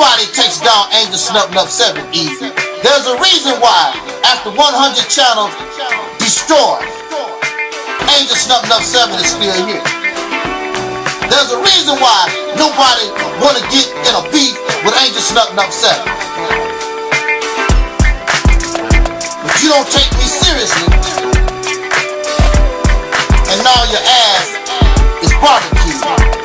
nobody takes down Angel Snuff 7 easy. There's a reason why, after 100 channels destroyed, Angel Snuff 7 is still here. There's a reason why nobody want to get in a beef with Angel Snuff 7. But you don't take me seriously, and now your ass is barbecued.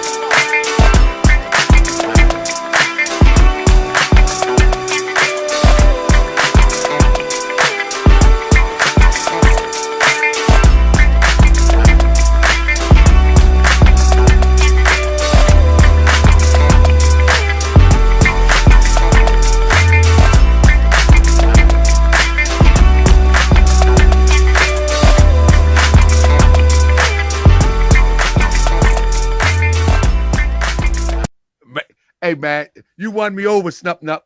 Hey, man, you won me over, Snuff Nup.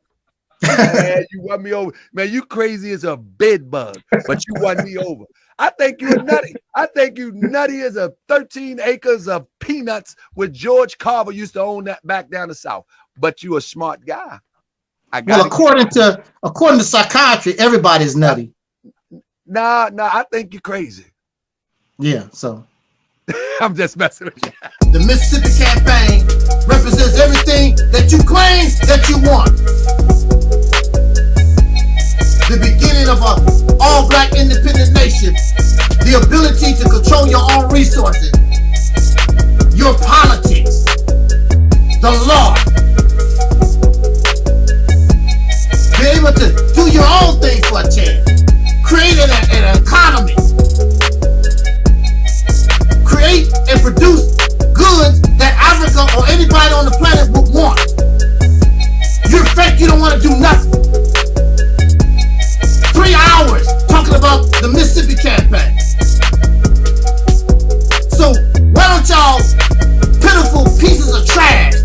Man, you won me over. Man, you crazy as a bed bug, but you won me over. I think you're nutty. I think you nutty as a 13 acres of peanuts with George Carver used to own that back down the South. But you a smart guy. Well, according to psychiatry, everybody's nutty. Nah, I think you're crazy. Yeah, so. I'm just messing with you. The Mississippi campaign represents everything that you claim that you want. The beginning of an all-black independent nation. The ability to control your own resources. Your politics. The law. Be able to do your own thing for a chance. Create an economy. Create and produce goods that Africa or anybody on the planet would want. You're fake, you don't want to do nothing. 3 hours talking about the Mississippi campaign. So why don't y'all pitiful pieces of trash,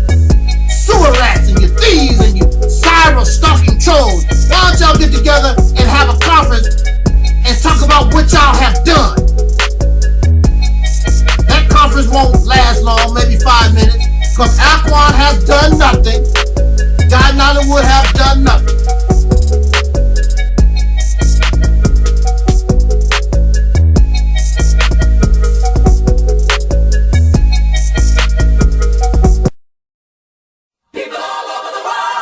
sewer rats and your thieves and you cyber stalking trolls, why don't y'all get together and have a conference and talk about what y'all have done? Conference won't last long, maybe 5 minutes, because Aquan has done nothing. Nollywood have done nothing. People all over the world.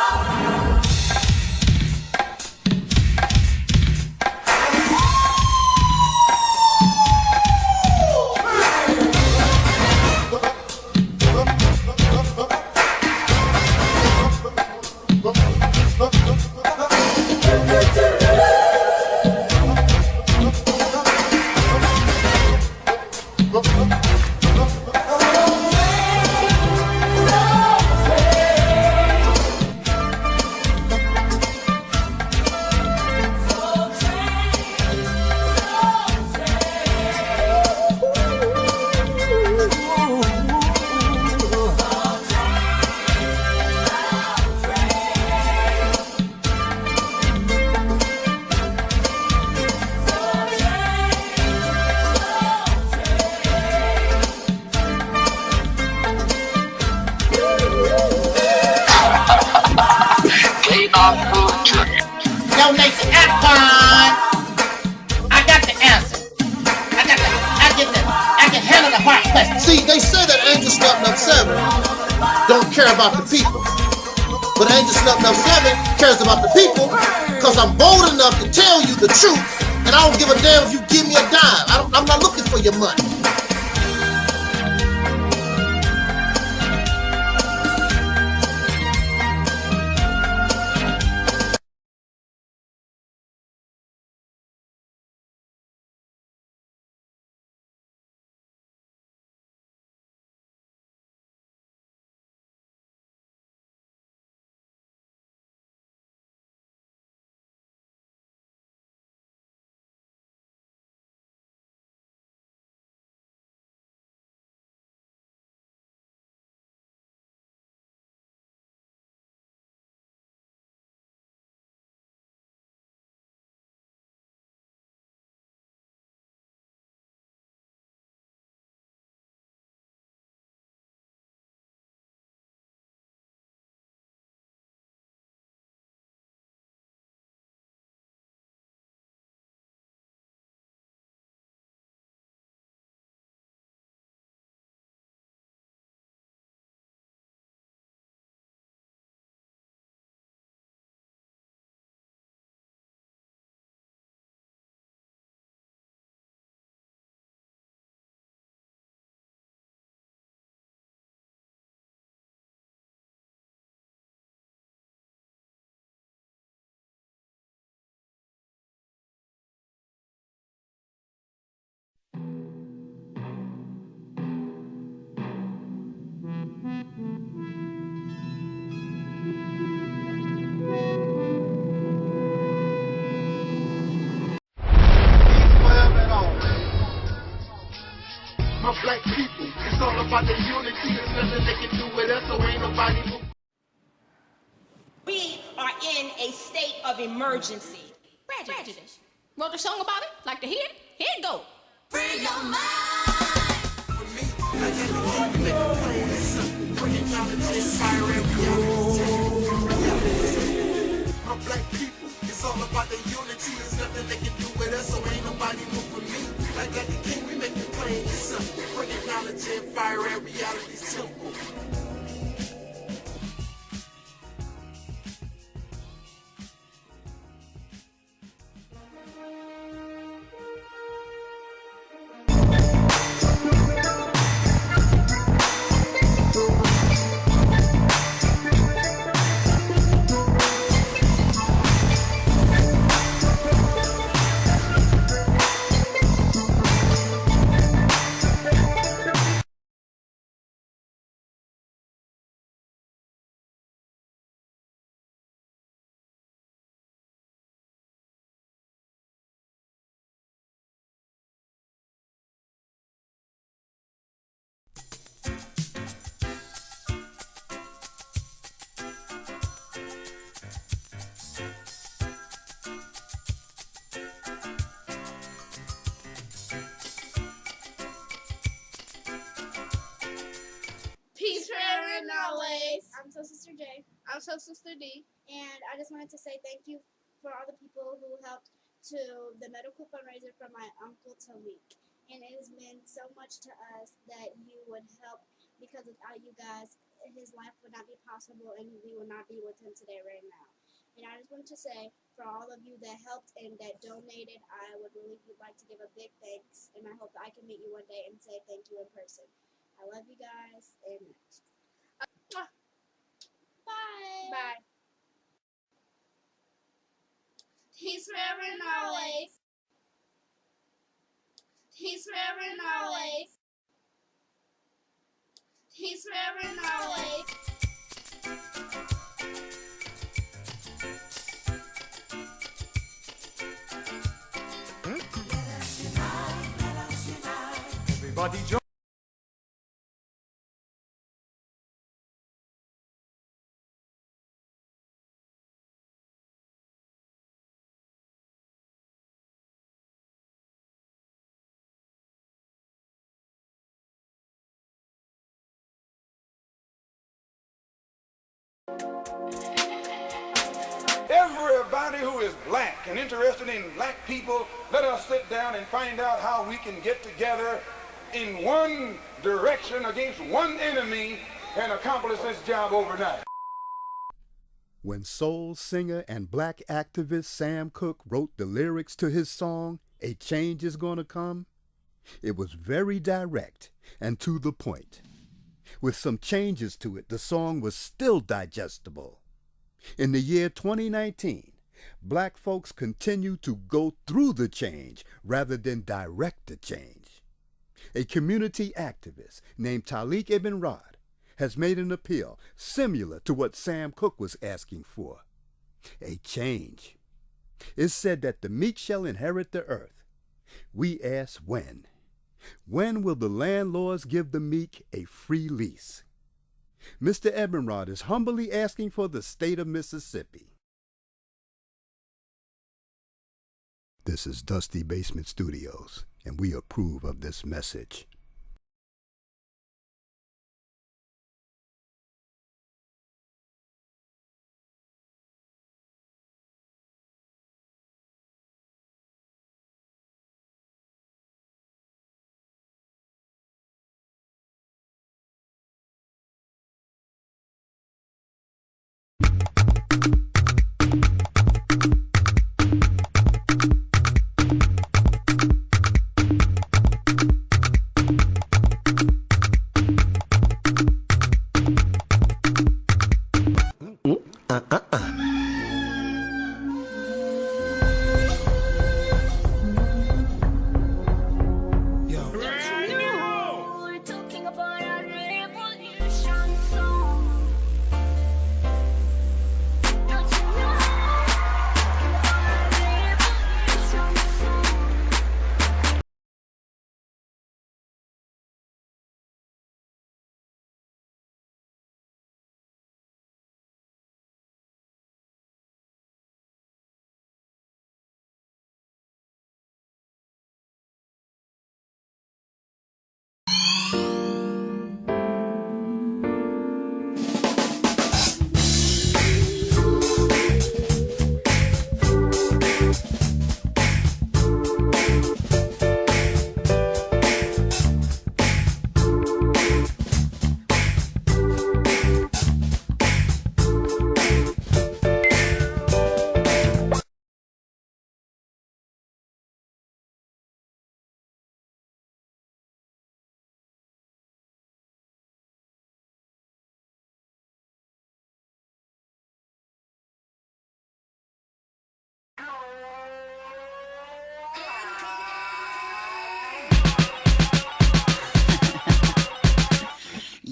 Donate to Aquan. I got the answer. I can handle the hard question. See, they say that Angel Snuff 7 don't care about the people. But Angel Snuff 7 cares about the people because I'm bold enough to tell you the truth, and I don't give a damn if you give me a dime. I'm not looking for your money. people. It's all about the unity. There's nothing they can do with us, so ain't nobody move. We are in a state of emergency. Prejudice. Wrote a song about it? Like to hear it? Here it go. Free your mind. For me, I had to keep making plans. Bringing knowledge, fire, and reality. My black people, it's all about the unity. There's nothing they can do with us, so ain't nobody move with me. Like the king, we make it plain and simple. Bringing knowledge and fire, and reality simple. I'm Soul Sister J. I'm Soul Sister D. And I just wanted to say thank you for all the people who helped to the medical fundraiser for my uncle Taalik. And it has meant so much to us that you would help, because without you guys, his life would not be possible and we would not be with him today right now. And I just wanted to say, for all of you that helped and that donated, I would really like to give a big thanks. And I hope that I can meet you one day and say thank you in person. I love you guys. And bye. Bye. Peace forever and always. Peace forever and always. Peace forever and always. Everybody join. Everybody who is black and interested in black people, let us sit down and find out how we can get together in one direction against one enemy and accomplish this job overnight. When soul singer and black activist Sam Cooke wrote the lyrics to his song, "A Change Is Gonna Come," it was very direct and to the point. With some changes to it, the song was still digestible. In the year 2019, black folks continue to go through the change rather than direct the change. A community activist named Taalik Ibn'rad has made an appeal similar to what Sam Cooke was asking for. A change. It's said that the meek shall inherit the earth. We ask when. When will the landlords give the meek a free lease? Mr. Ibn'rad is humbly asking for the state of Mississippi. This is Dusty Basement Studios, and we approve of this message.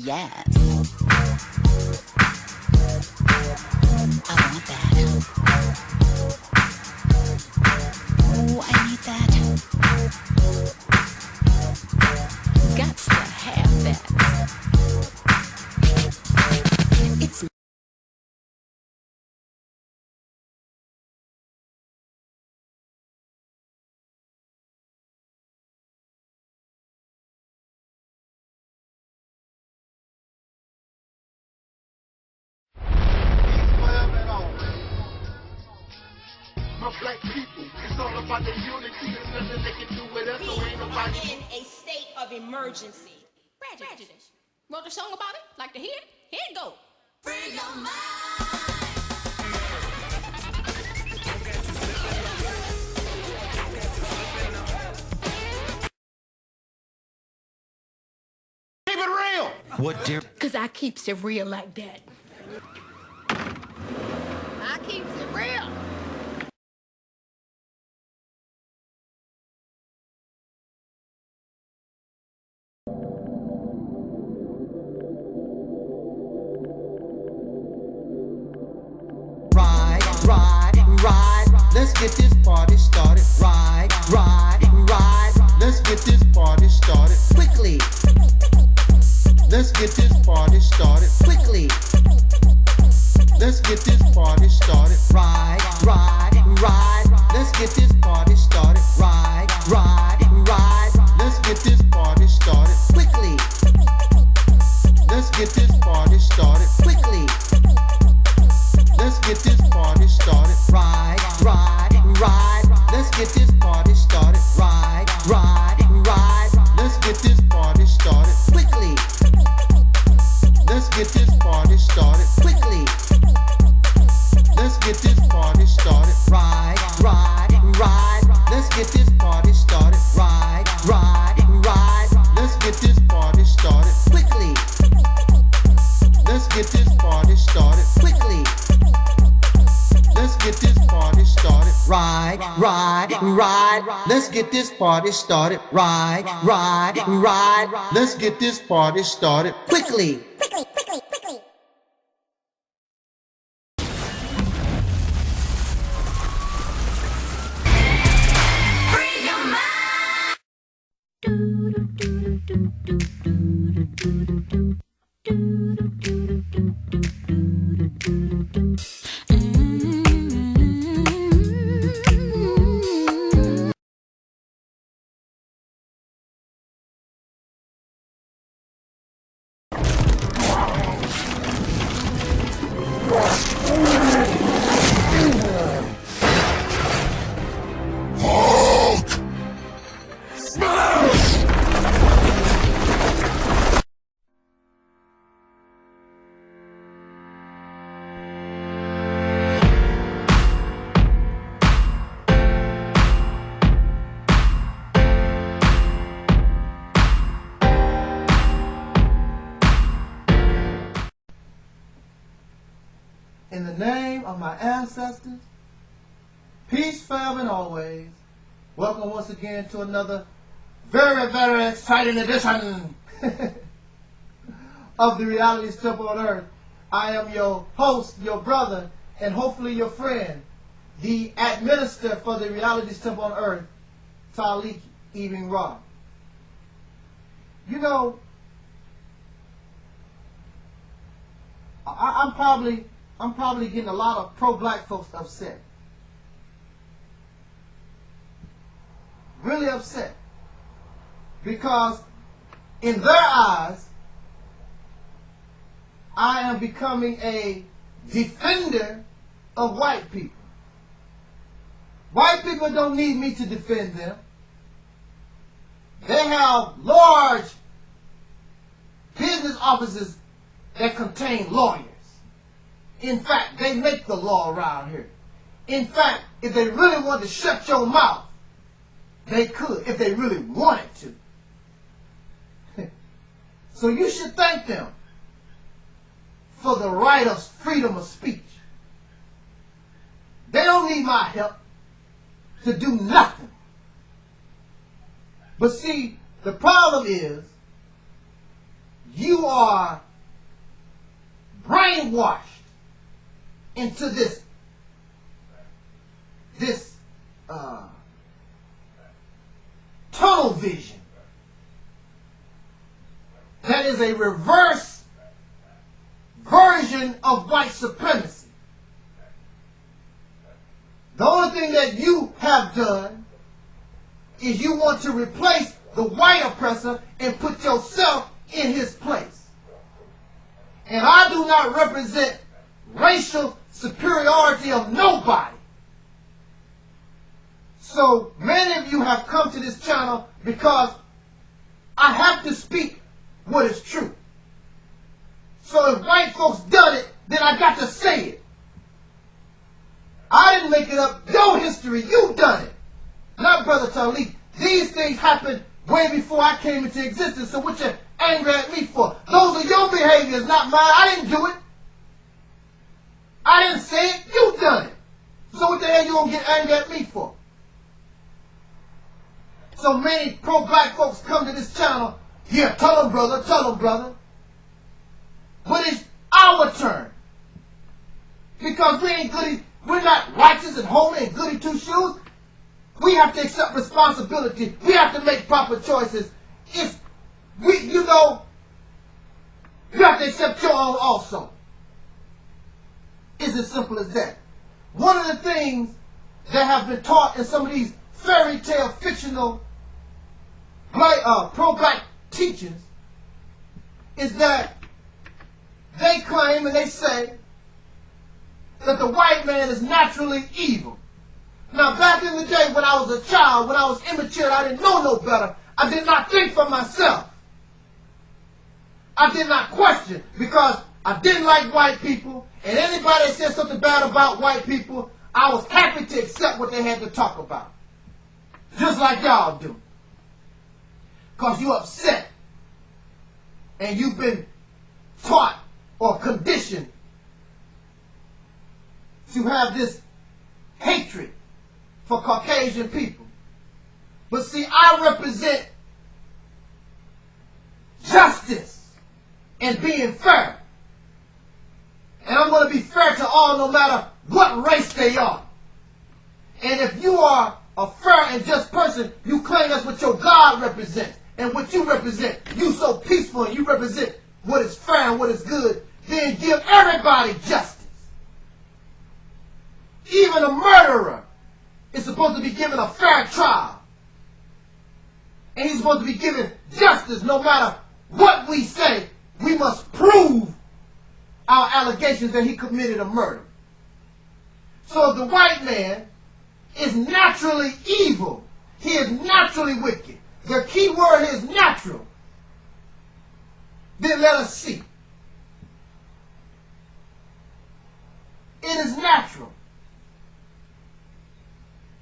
Yes. I want that. Oh, I need that. Gots to have that. It's my black people, it's all about the unity. There's nothing they can do with us, so ain't nobody. We are in a state of emergency. Prejudice. Wrote a song about it? Like to hear it? Here it go. Free your mind. Keep it real. What, dear? Cause I keeps it real like that. I keeps it real. Ride, let's get this party started. Ride, let's get this party started. Quickly, let's get this party started. Quickly, let's get this party started. Ride, let's get this party started. Ride, let's get this party started. Quickly, let's get this party started. Quickly, let's get this party started. Ride, let's get this party started. Ride, let's get this party started. Quickly, let's get this party started. Quickly, let's get this party started. Ride, let's get this party started. Ride, let's get this party started. Quickly, let's get this party started. Quickly, let's get this party started. Ride, let's get this party started. Ride, let's get this party started. Quickly. In the name of my ancestors, peace forever and always. Welcome once again to another very, very exciting edition of the Reality's Temple on Earth. I am your host, your brother, and hopefully your friend, the AdMinister for the Reality's Temple on Earth, Taalik, Ibn'rad. You know, I'm probably getting a lot of pro-black folks upset. Really upset. Because in their eyes, I am becoming a defender of white people. White people don't need me to defend them. They have large business offices that contain lawyers. In fact, they make the law around here. In fact, if they really wanted to shut your mouth, they could, if they really wanted to. So you should thank them for the right of freedom of speech. They don't need my help to do nothing. But see, the problem is, you you are brainwashed into this tunnel vision that is a reverse version of white supremacy. The only thing that you have done is you want to replace the white oppressor and put yourself in his place. And I do not represent racial superiority of nobody. So many of you have come to this channel because I have to speak what is true. So if white folks done it, then I got to say it. I didn't make it up. Your history, you done it. Not Brother Taalik. These things happened way before I came into existence. So what you angry at me for? Those are your behaviors, not mine. I didn't do it. I didn't say it. You done it. So what the hell you gonna get angry at me for? So many pro-black folks come to this channel. Yeah, tell them, brother. Tell them, brother. But it's our turn. Because we ain't goody. We're not righteous and holy and goody two-shoes. We have to accept responsibility. We have to make proper choices. If we, you know, you have to accept your own also. It's as simple as that. One of the things that have been taught in some of these fairy tale fictional pro-black teachings is that they claim and they say that the white man is naturally evil. Now, back in the day when I was a child, when I was immature, I didn't know no better. I did not think for myself. I did not question because I didn't like white people, and anybody that said something bad about white people, I was happy to accept what they had to talk about. Just like y'all do. Because you're upset, and you've been taught or conditioned to have this hatred for Caucasian people. But see, I represent justice and being fair. And I'm going to be fair to all no matter what race they are. And if you are a fair and just person, you claim that's what your God represents. And what you represent, you so peaceful and you represent what is fair and what is good, then give everybody justice. Even a murderer is supposed to be given a fair trial. And he's supposed to be given justice no matter what we say. We must prove our allegations that he committed a murder. So if the white man is naturally evil, he is naturally wicked. The key word is natural. Then let us see. It is natural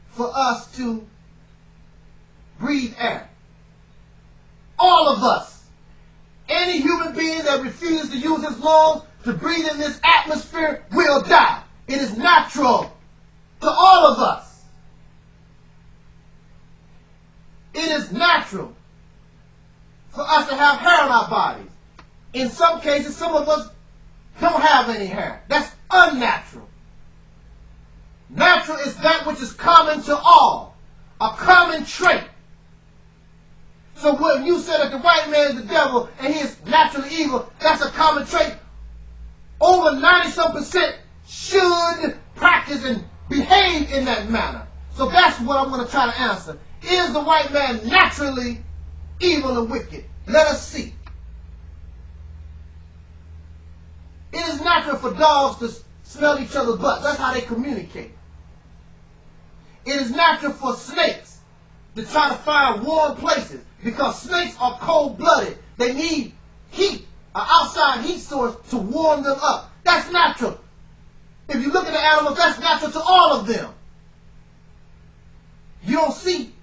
for us to breathe air. All of us. Any human being that refuses to use his lungs to breathe in this atmosphere will die. It is natural to all of us. It is natural for us to have hair on our bodies. In some cases, some of us don't have any hair. That's unnatural. Natural is that which is common to all, a common trait. So when you say that the white man is the devil and he is naturally evil, that's a common trait. Over 90-some% should practice and behave in that manner. So that's what I'm going to try to answer. Is the white man naturally evil and wicked? Let us see. It is natural for dogs to smell each other's butts. That's how they communicate. It is natural for snakes to try to find warm places because snakes are cold-blooded. They need heat, an outside heat source to warm them up. That's natural. If you look at the animals, that's natural to all of them. You don't see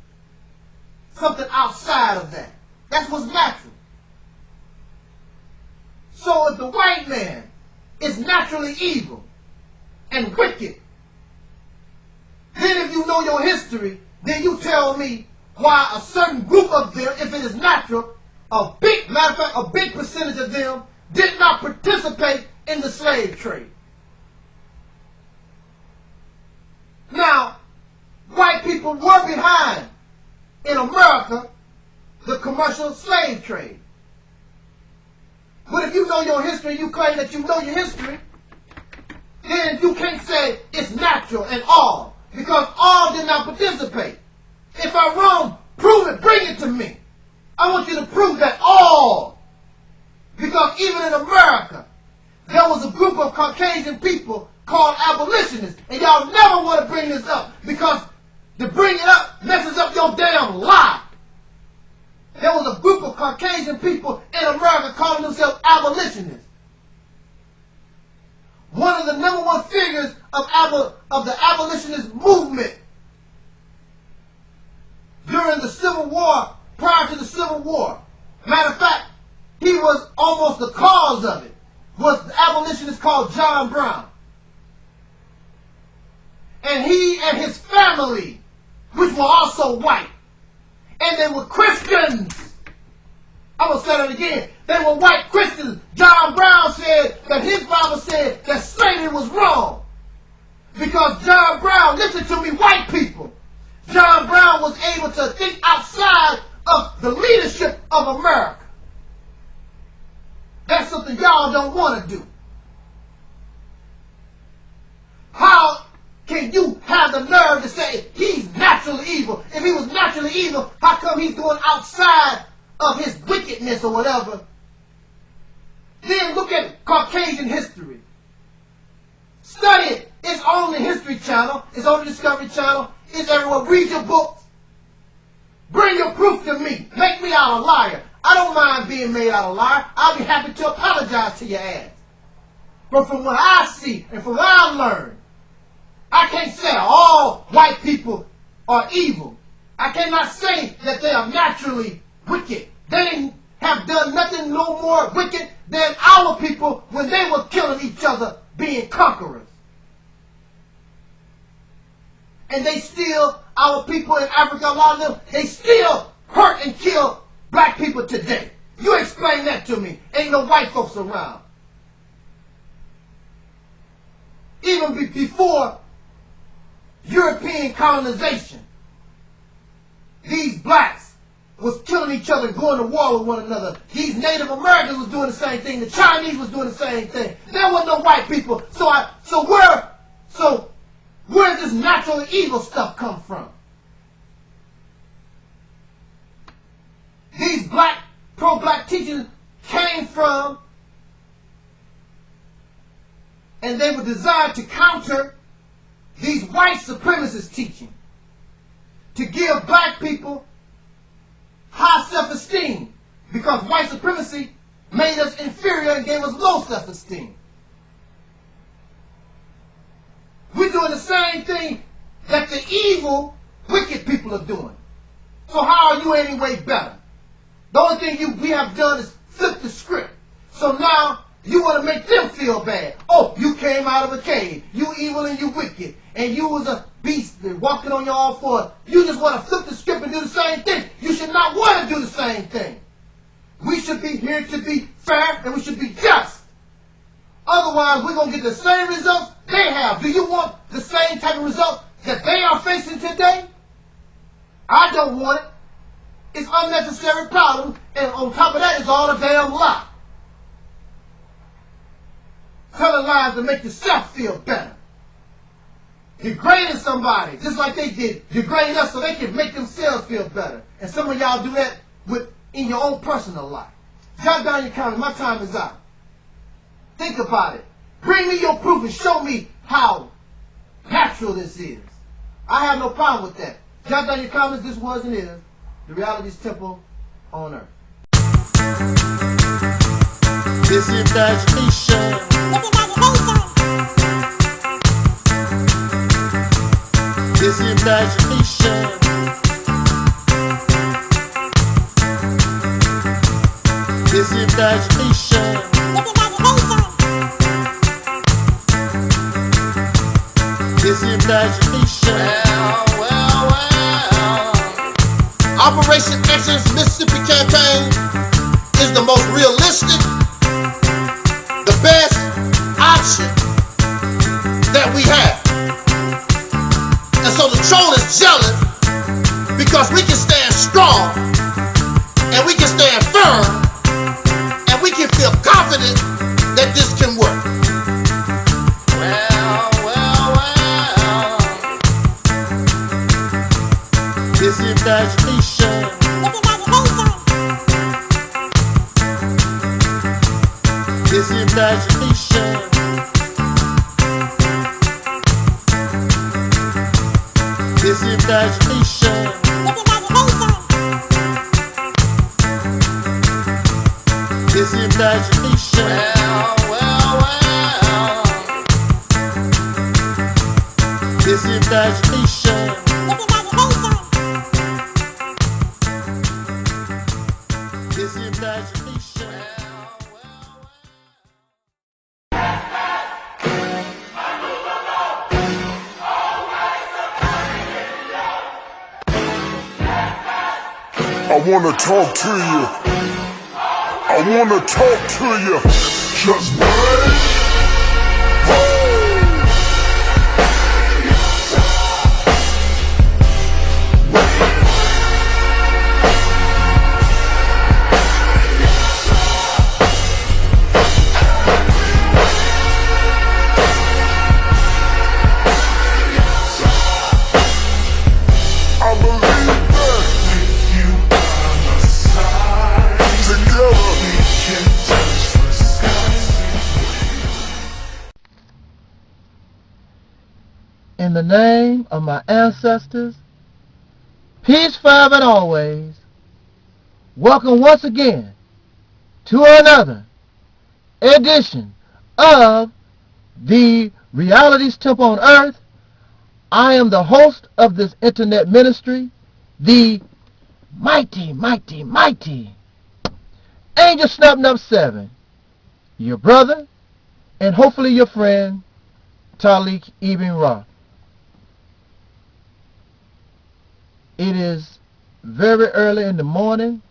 something outside of that. That's what's natural. So if the white man is naturally evil and wicked, then if you know your history, then you tell me why a certain group of them, if it is natural, matter of fact, a big percentage of them did not participate in the slave trade. Now, white people were behind, in America, the commercial slave trade. But if you know your history, you claim that you know your history, then you can't say it's natural and all, because all did not participate. If I'm wrong, prove it, bring it to me. I want you to prove that all. Because even in America, there was a group of Caucasian people called abolitionists. And y'all never want to bring this up, because to bring it up messes up your damn lie. There was a group of Caucasian people in America calling themselves abolitionists. One of the number one figures of the abolitionist movement during the Civil War, prior to the Civil War. Matter of fact, he was almost the cause of it, was the abolitionist called John Brown. And he and his family, which were also white, and they were Christians. I'm going to say that again. They were white Christians. John Brown said that his Bible said that slavery was wrong. Because John Brown, listen to me, white people, John Brown was able to think outside of the leadership of America. That's something y'all don't want to do. How can you have the nerve to say he's naturally evil? If he was naturally evil, how come he's going outside of his wickedness or whatever? Then look at Caucasian history. Study it. It's on the History Channel. It's on the Discovery Channel. It's everywhere. Read your books. Bring your proof to me. Make me out a liar. I don't mind being made out a liar. I'll be happy to apologize to your ass. But from what I see and from what I learned, I can't say all white people are evil. I cannot say that they are naturally wicked. They have done nothing no more wicked than our people when they were killing each other, being conquerors. And they still, our people in Africa, a lot of them, they still hurt and kill black people today. You explain that to me. Ain't no white folks around. Even before European colonization, these blacks was killing each other, going to war with one another. These Native Americans was doing the same thing. The Chinese was doing the same thing. There was no white people. So where does this natural evil stuff come from? These pro-black teachings came from, and they were designed to counter these white supremacist teaching, to give black people high self-esteem, because white supremacy made us inferior and gave us low self-esteem. We're doing the same thing that the evil, wicked people are doing. So how are you any way better? The only thing we have done is flip the script. So now you want to make them feel bad. Oh, you came out of a cave. You evil and you wicked. And you was a beast walking on your all fours. You just want to flip the script and do the same thing. You should not want to do the same thing. We should be here to be fair and we should be just. Otherwise, we're going to get the same results they have. Do you want the same type of results that they are facing today? I don't want it. It's unnecessary problem, and on top of that, it's all a damn lie. Telling lies to make yourself feel better. Degrading somebody, just like they did, degrade us so they can make themselves feel better. And some of y'all do that in your own personal life. Jot down your comments. My time is out. Think about it. Bring me your proof and show me how natural this is. I have no problem with that. Jot down your comments. This was and is the Reality's Temple on Earth. This is imagination. This is imagination. This is imagination. This is imagination. Well. Operation Exodus Mississippi campaign confident that this can work. This imagination. This imagination. This imagination. This imagination. This imagination. This imagination. I wanna talk to you. I wanna talk to you. Just wait. In the name of my ancestors, peace forever and always, welcome once again to another edition of the Realities Temple on Earth. I am the host of this internet ministry, the mighty, mighty, mighty Angel Snub 7, your brother and hopefully your friend, Taalik Ibn'rad. It is very early in the morning.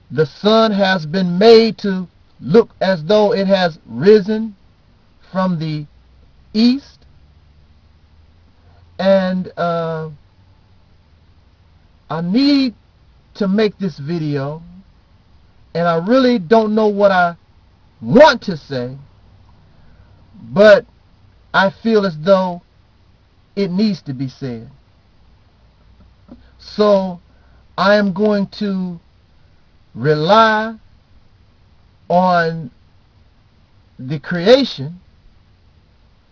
The sun has been made to look as though it has risen from the east. And I need to make this video, and I really don't know what I want to say, but I feel as though it needs to be said. So I am going to rely on the creation,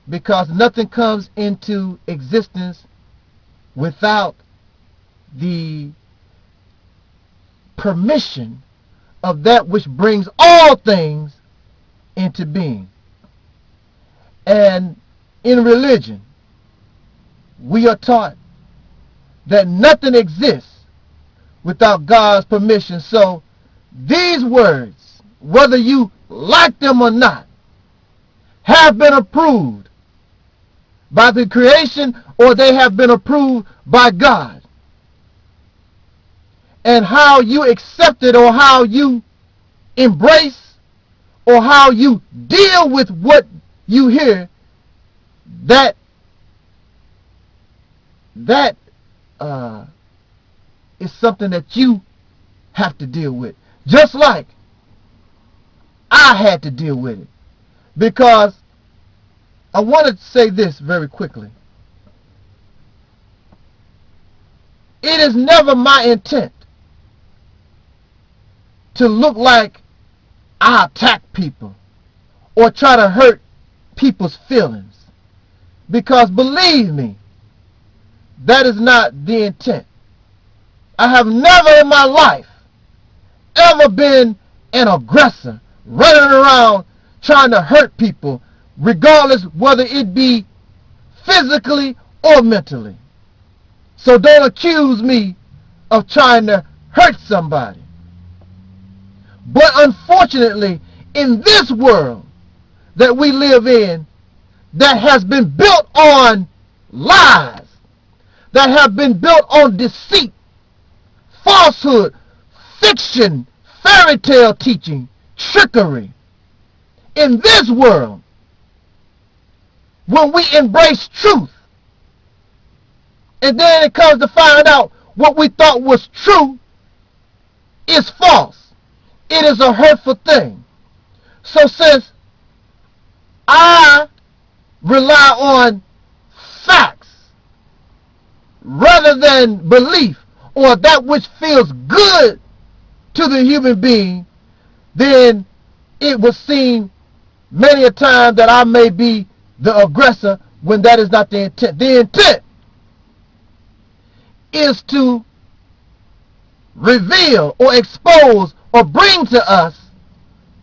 because nothing comes into existence without the permission of that which brings all things into being. And in religion, we are taught that nothing exists without God's permission. So these words, whether you like them or not, have been approved by the creation, or they have been approved by God. And how you accept it, or how you embrace, or how you deal with what you hear, that is something that you have to deal with. Just like I had to deal with it. Because I wanted to say this very quickly. It is never my intent to look like I attack people or try to hurt people's feelings. Because believe me, that is not the intent. I have never in my life ever been an aggressor, running around trying to hurt people, regardless whether it be physically or mentally. So don't accuse me of trying to hurt somebody. But unfortunately, in this world that we live in, that has been built on lies, that have been built on deceit, falsehood, fiction, fairy tale teaching, trickery. In this world, when we embrace truth, and then it comes to find out what we thought was true is false, it is a hurtful thing. So since I rely on facts rather than belief or that which feels good to the human being, then it would seem many a time that I may be the aggressor when that is not the intent. The intent is to reveal or expose or bring to us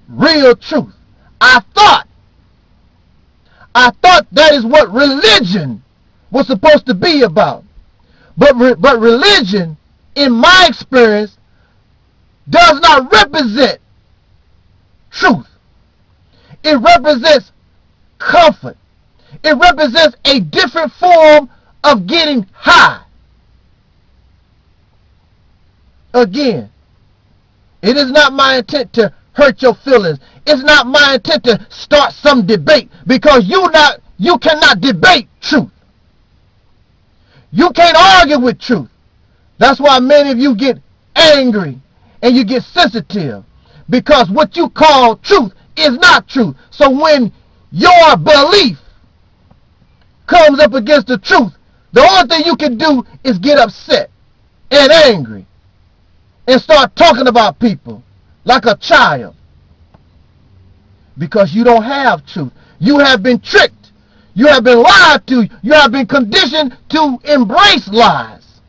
real truth. I thought that is what religion was supposed to be about. But religion, in my experience, does not represent truth. It represents comfort. It represents a different form of getting high. Again, it is not my intent to hurt your feelings. It's not my intent to start some debate, because you cannot debate truth. You can't argue with truth. That's why many of you get angry and you get sensitive, because what you call truth is not truth. So when your belief comes up against the truth, the only thing you can do is get upset and angry and start talking about people like a child, because you don't have truth. You have been tricked. You have been lied to. You have been conditioned to embrace lies.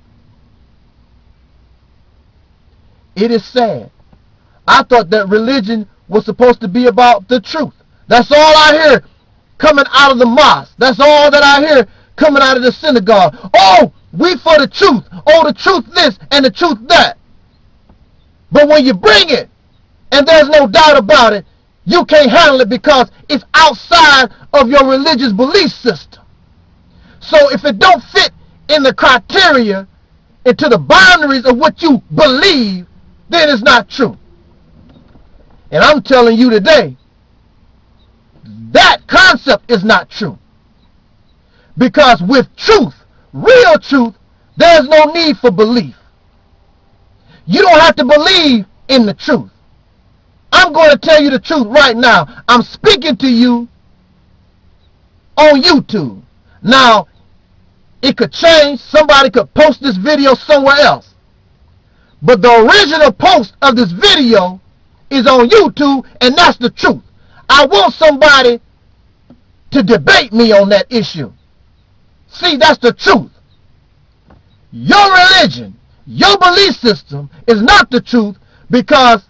It is sad. I thought that religion was supposed to be about the truth. That's all I hear coming out of the mosque. That's all that I hear coming out of the synagogue. Oh, we for the truth. Oh, the truth this and the truth that. But when you bring it, and there's no doubt about it, you can't handle it because it's outside of your religious belief system. So if it don't fit in the criteria, into the boundaries of what you believe, then it's not true. And I'm telling you today, that concept is not true. Because with truth, real truth, there's no need for belief. You don't have to believe in the truth. I'm going to tell you the truth right now. I'm speaking to you on YouTube. Now, it could change. Somebody could post this video somewhere else. But the original post of this video is on YouTube, and that's the truth. I want somebody to debate me on that issue. See, that's the truth. Your religion, your belief system is not the truth, because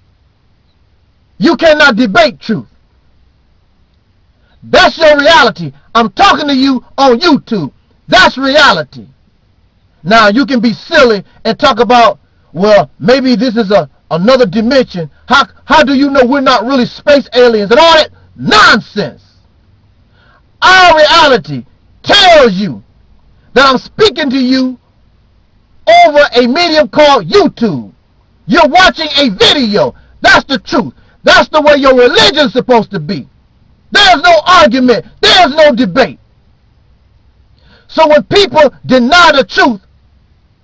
you cannot debate truth. That's your reality. I'm talking to you on YouTube. That's reality. Now, you can be silly and talk about, well, maybe this is another dimension. How do you know we're not really space aliens and all that nonsense? Our reality tells you that I'm speaking to you over a medium called YouTube. You're watching a video. That's the truth. That's the way your religion is supposed to be. There's no argument. There's no debate. So when people deny the truth,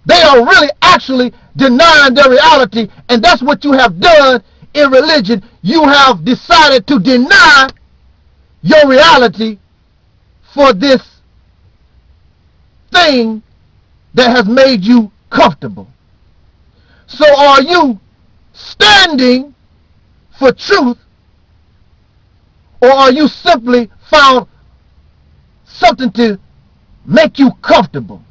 they are really actually denying their reality, and that's what you have done in religion. You have decided to deny your reality for this thing that has made you comfortable. So are you standing for truth, or are you simply found something to make you comfortable?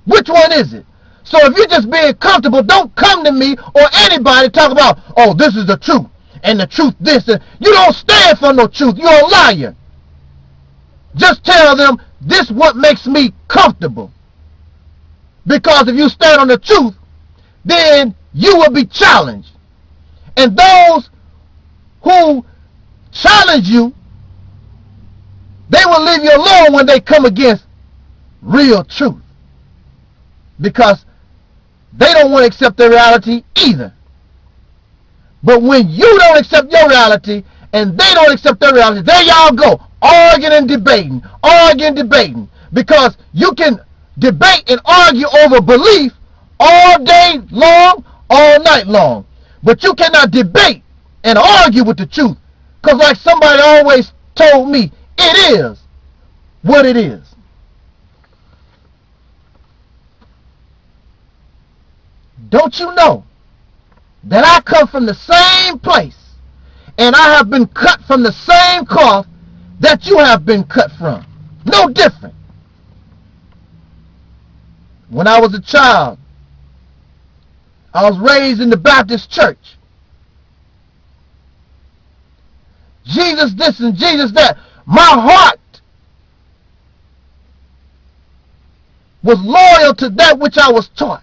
Which one is it? So if you're just being comfortable, don't come to me or anybody talk about, oh, this is the truth, and the truth this. And you don't stand for no truth. You're a liar. Just tell them, this what makes me comfortable. Because if you stand on the truth, then you will be challenged. And those who challenge you, they will leave you alone when they come against real truth. Because they don't want to accept their reality either. But when you don't accept your reality and they don't accept their reality, there y'all go, arguing and debating, because you can debate and argue over belief all day long, all night long, but you cannot debate and argue with the truth. Because like somebody always told me, it is what it is. Don't you know that I come from the same place and I have been cut from the same cloth that you have been cut from? No different. When I was a child, I was raised in the Baptist church. Jesus this and Jesus that. My heart was loyal to that which I was taught.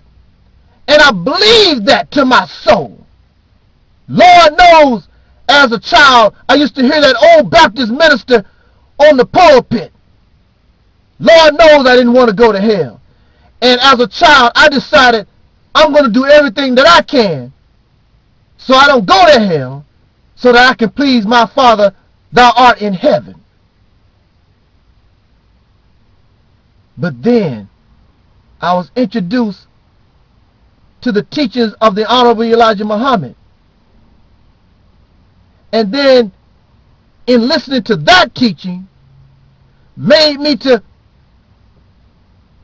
And I believed that to my soul. Lord knows, as a child, I used to hear that old Baptist minister on the pulpit. Lord knows I didn't want to go to hell. And as a child, I decided I'm going to do everything that I can so I don't go to hell, so that I can please my Father, thou art in heaven. But then I was introduced to the teachings of the Honorable Elijah Muhammad. And then in listening to that teaching made me to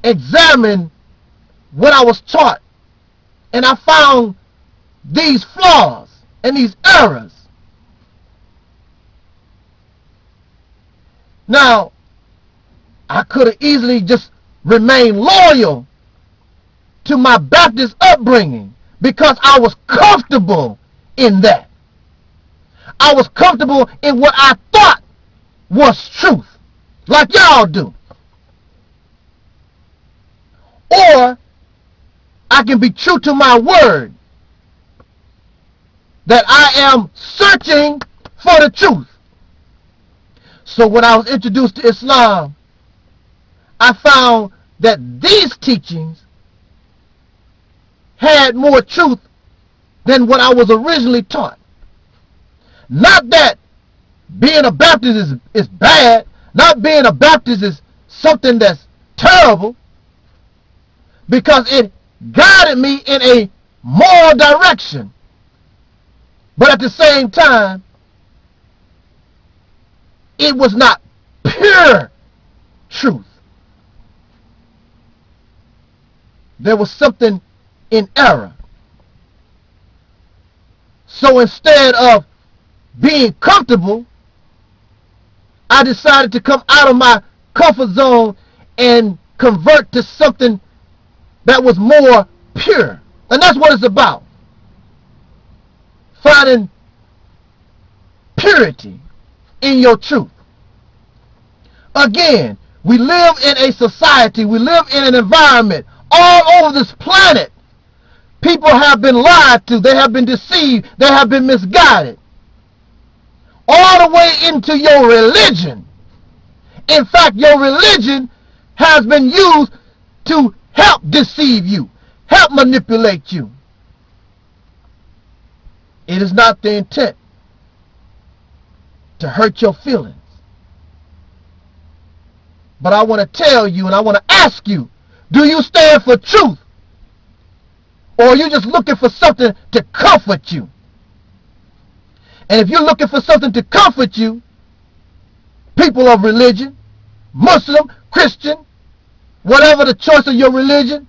examine what I was taught. And I found these flaws and these errors. Now, I could have easily just remained loyal to my Baptist upbringing because I was comfortable in that. I was comfortable in what I thought was truth, like y'all do. Or I can be true to my word, that I am searching for the truth. So when I was introduced to Islam, I found that these teachings had more truth than what I was originally taught. Not that being a Baptist is bad. Not being a Baptist is something that's terrible, because it guided me in a moral direction. But at the same time, it was not pure truth. There was something in error. So instead of being comfortable, I decided to come out of my comfort zone and convert to something that was more pure. And that's what it's about. Finding purity in your truth. Again, we live in a society, we live in an environment all over this planet. People have been lied to, they have been deceived, they have been misguided. All the way into your religion. In fact, your religion has been used to help deceive you, help manipulate you. It is not the intent to hurt your feelings. But I want to tell you, and I want to ask you, do you stand for truth? Or are you just looking for something to comfort you? And if you're looking for something to comfort you, people of religion, Muslim, Christian, whatever the choice of your religion,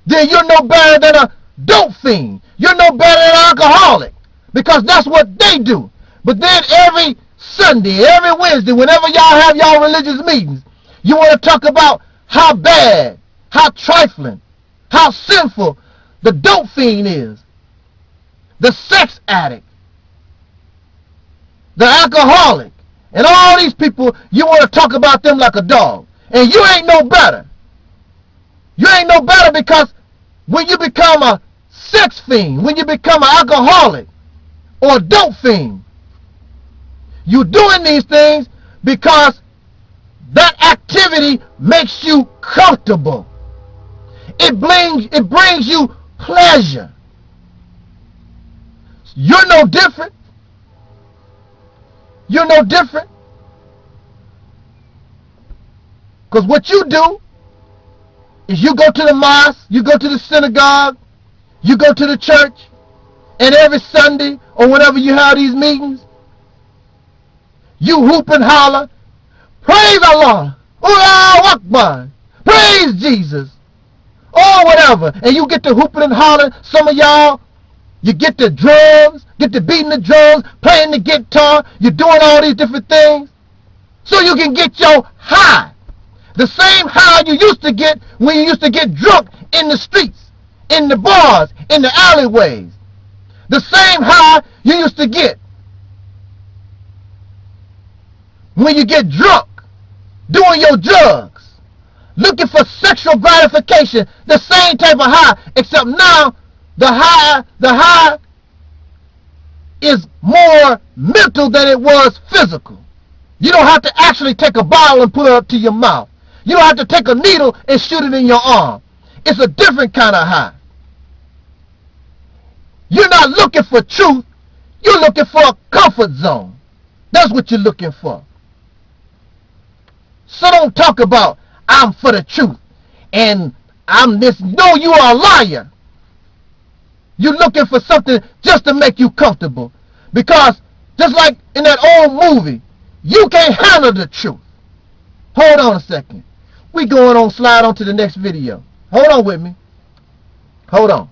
then you're no better than a dope fiend. You're no better than an alcoholic, because that's what they do. But then every Sunday, every Wednesday, whenever y'all have y'all religious meetings, you want to talk about how bad, how trifling, how sinful the dope fiend is, the sex addict, the alcoholic, and all these people. You want to talk about them like a dog, and you ain't no better. You ain't no better, because when you become a sex fiend, when you become an alcoholic or a dope fiend, you're doing these things because that activity makes you comfortable. It brings you pleasure. You're no different. You're no different. Because what you do is you go to the mosque, you go to the synagogue, you go to the church, and every Sunday or whenever you have these meetings, you hoop and holler, praise Allah, Allahu Akbar, praise Jesus, or whatever, and you get to hooping and hollering. Some of y'all, you get the drums, get to beating the drums, playing the guitar, you're doing all these different things, so you can get your high. The same high you used to get when you used to get drunk in the streets, in the bars, in the alleyways. The same high you used to get when you get drunk, doing your drugs, looking for sexual gratification. The same type of high, except now the high is more mental than it was physical. You don't have to actually take a bottle and put it up to your mouth. You don't have to take a needle and shoot it in your arm. It's a different kind of high. You're not looking for truth. You're looking for a comfort zone. That's what you're looking for. So don't talk about, I'm for the truth and I'm this. No, you are a liar. You're looking for something just to make you comfortable. Because just like in that old movie, you can't handle the truth. Hold on a second. We going on, slide on to the next video. Hold on with me. Hold on.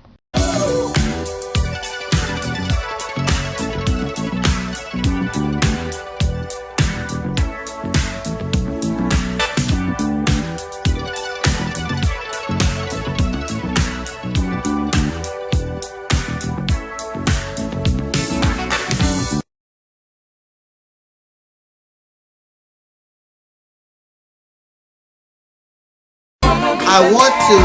I want to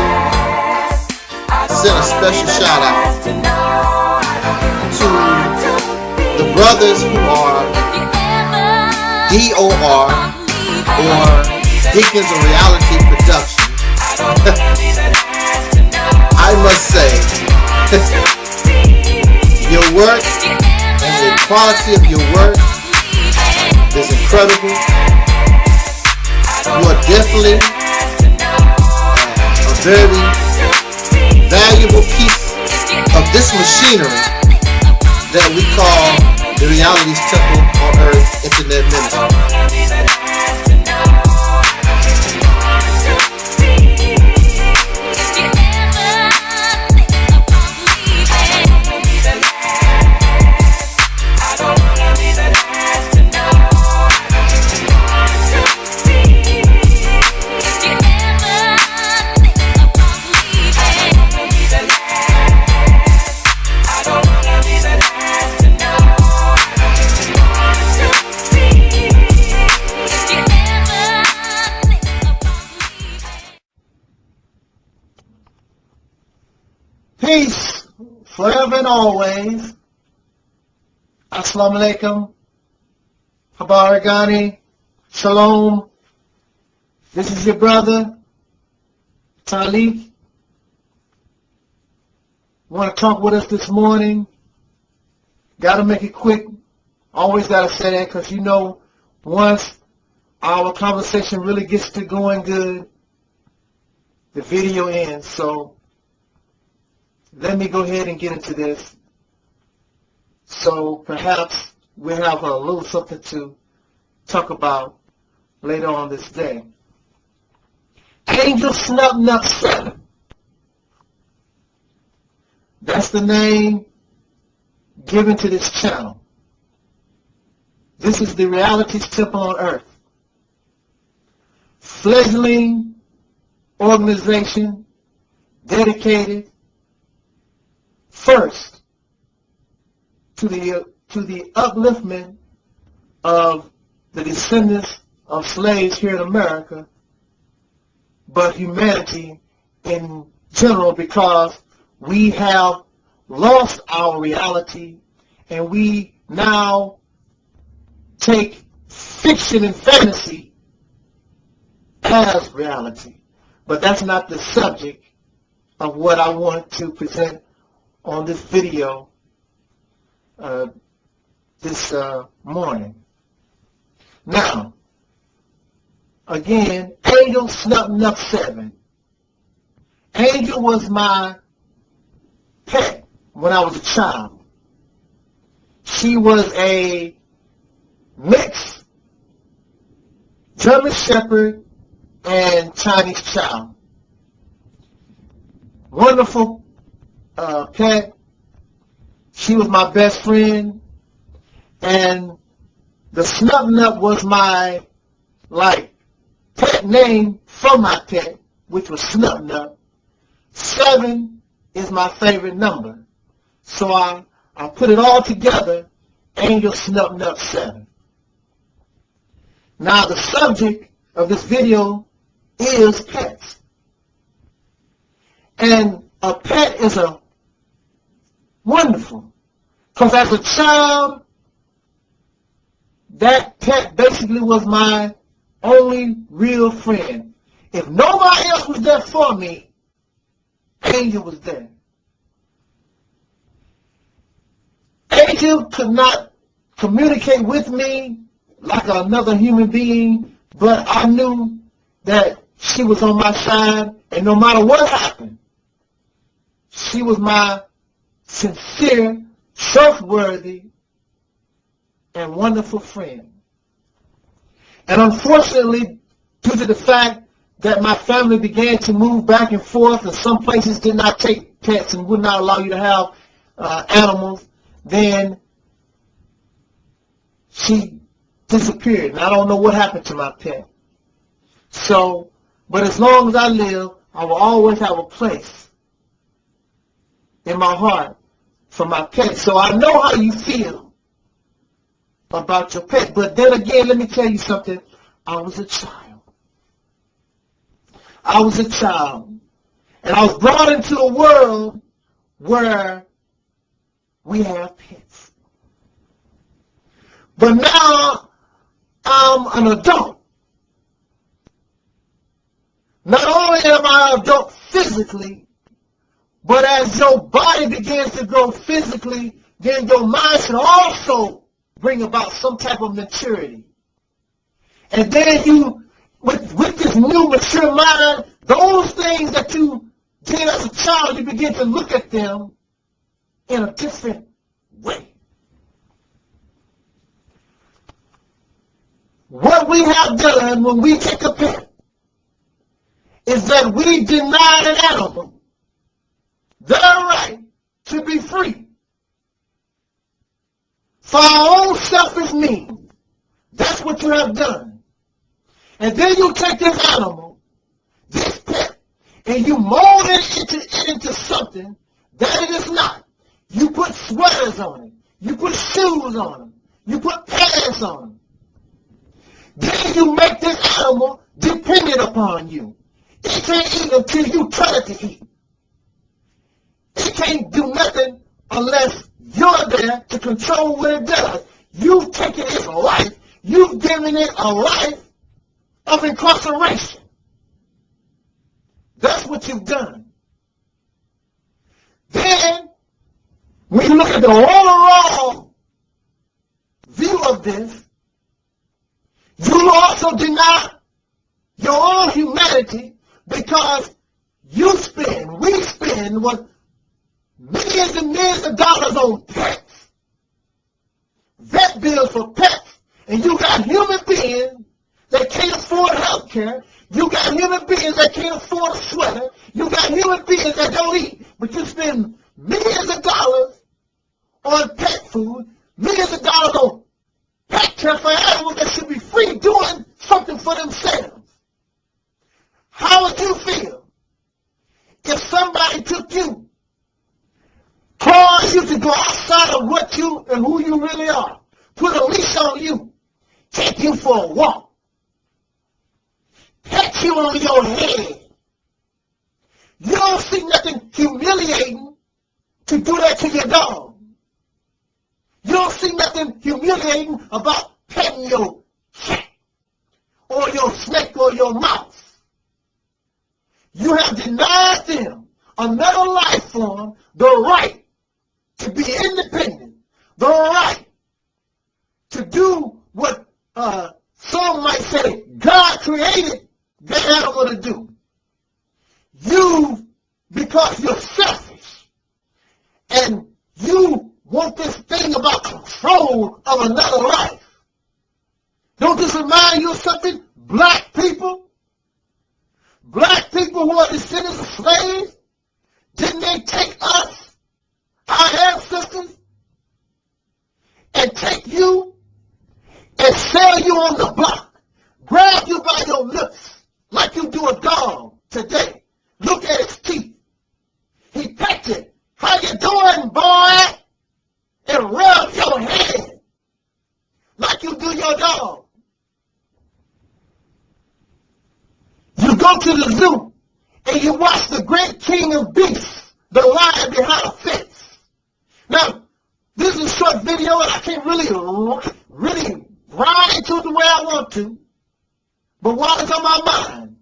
send a special shout out to the brothers who are DOR or Deacons of Reality Production. I must say, your work and the quality of your work is incredible. You are definitely very valuable piece of this machinery that we call the Reality's Temple on Earth Internet Ministry. Peace forever and always. Assalamu alaikum. Habaragani. Shalom. This is your brother, Taalik. Want to talk with us this morning? Got to make it quick. Always got to say that because you know once our conversation really gets to going good, the video ends. So let me go ahead and get into this. So perhaps we'll have a little something to talk about later on this day. Angel Snub Nut 7. That's the name given to this channel. This is the Reality's Temple on Earth. Fledgling organization dedicated first to the upliftment of the descendants of slaves here in America, but humanity in general, because we have lost our reality and we now take fiction and fantasy as reality. But that's not the subject of what I want to present on this video this morning. Now, again, Angel Snub Nut 7. Angel was my pet when I was a child. She was a mixed German Shepherd and Chinese Chow. Wonderful pet. She was my best friend, and the Snub Nut was my pet name for my pet, which was Snub Nut. 7 is my favorite number, so I put it all together. Angel Snub Nut 7. Now the subject of this video is pets, and a pet is a wonderful, because as a child, that pet basically was my only real friend. If nobody else was there for me, Angel was there. Angel could not communicate with me like another human being, but I knew that she was on my side, and no matter what happened, she was my sincere, trustworthy, and wonderful friend. And unfortunately, due to the fact that my family began to move back and forth, and some places did not take pets and would not allow you to have animals, then she disappeared. And I don't know what happened to my pet. So, but as long as I live, I will always have a place in my heart for my pet. So I know how you feel about your pet. But then again, let me tell you something. I was a child. I was a child. And I was brought into a world where we have pets. But now I'm an adult. Not only am I an adult physically, but as your body begins to grow physically, then your mind should also bring about some type of maturity. And then you, with this new mature mind, those things that you did as a child, you begin to look at them in a different way. What we have done when we take a pet is that we deny an animal their right to be free for our own selfish means. That's what you have done. And then you take this animal, this pet, and you mold it into something that it is not. You put sweaters on it. You put shoes on them. You put pants on them. Then you make this animal dependent upon you. It can't eat until you tell it to eat. It can't do nothing unless you're there to control what it does. You've taken its life. You've given it a life of incarceration. That's what you've done. Then, when you look at the overall view of this, you also deny your own humanity, because we spend what millions and millions of dollars on pets, vet bills for pets, and you got human beings that can't afford health care. You got human beings that can't afford a sweater. You got human beings that don't eat, but you spend millions of dollars on pet food, millions of dollars on pet care for animals that should be free doing something for themselves. How would you feel if somebody took you, caused you to go outside of what you and who you really are, put a leash on you, take you for a walk, pet you on your head? You don't see nothing humiliating to do that to your dog. You don't see nothing humiliating about petting your cat or your snake or your mouse. You have denied them, another life form, the right to be independent, the right to do what some might say God created that animal to do. You, because you're selfish and you want this thing about control of another life. Don't this remind you of something? Black people who are descendants of slaves, didn't they take us, our ancestors, and take you and sell you on the block, grab you by your lips like you do a dog today? Look at his teeth. He pet you. How you doing, boy? And rub your head like you do your dog. You go to the zoo and you watch the great king of beasts, the lion behind a fence. Now, this is a short video and I can't really ride into it the way I want to. But while it's on my mind,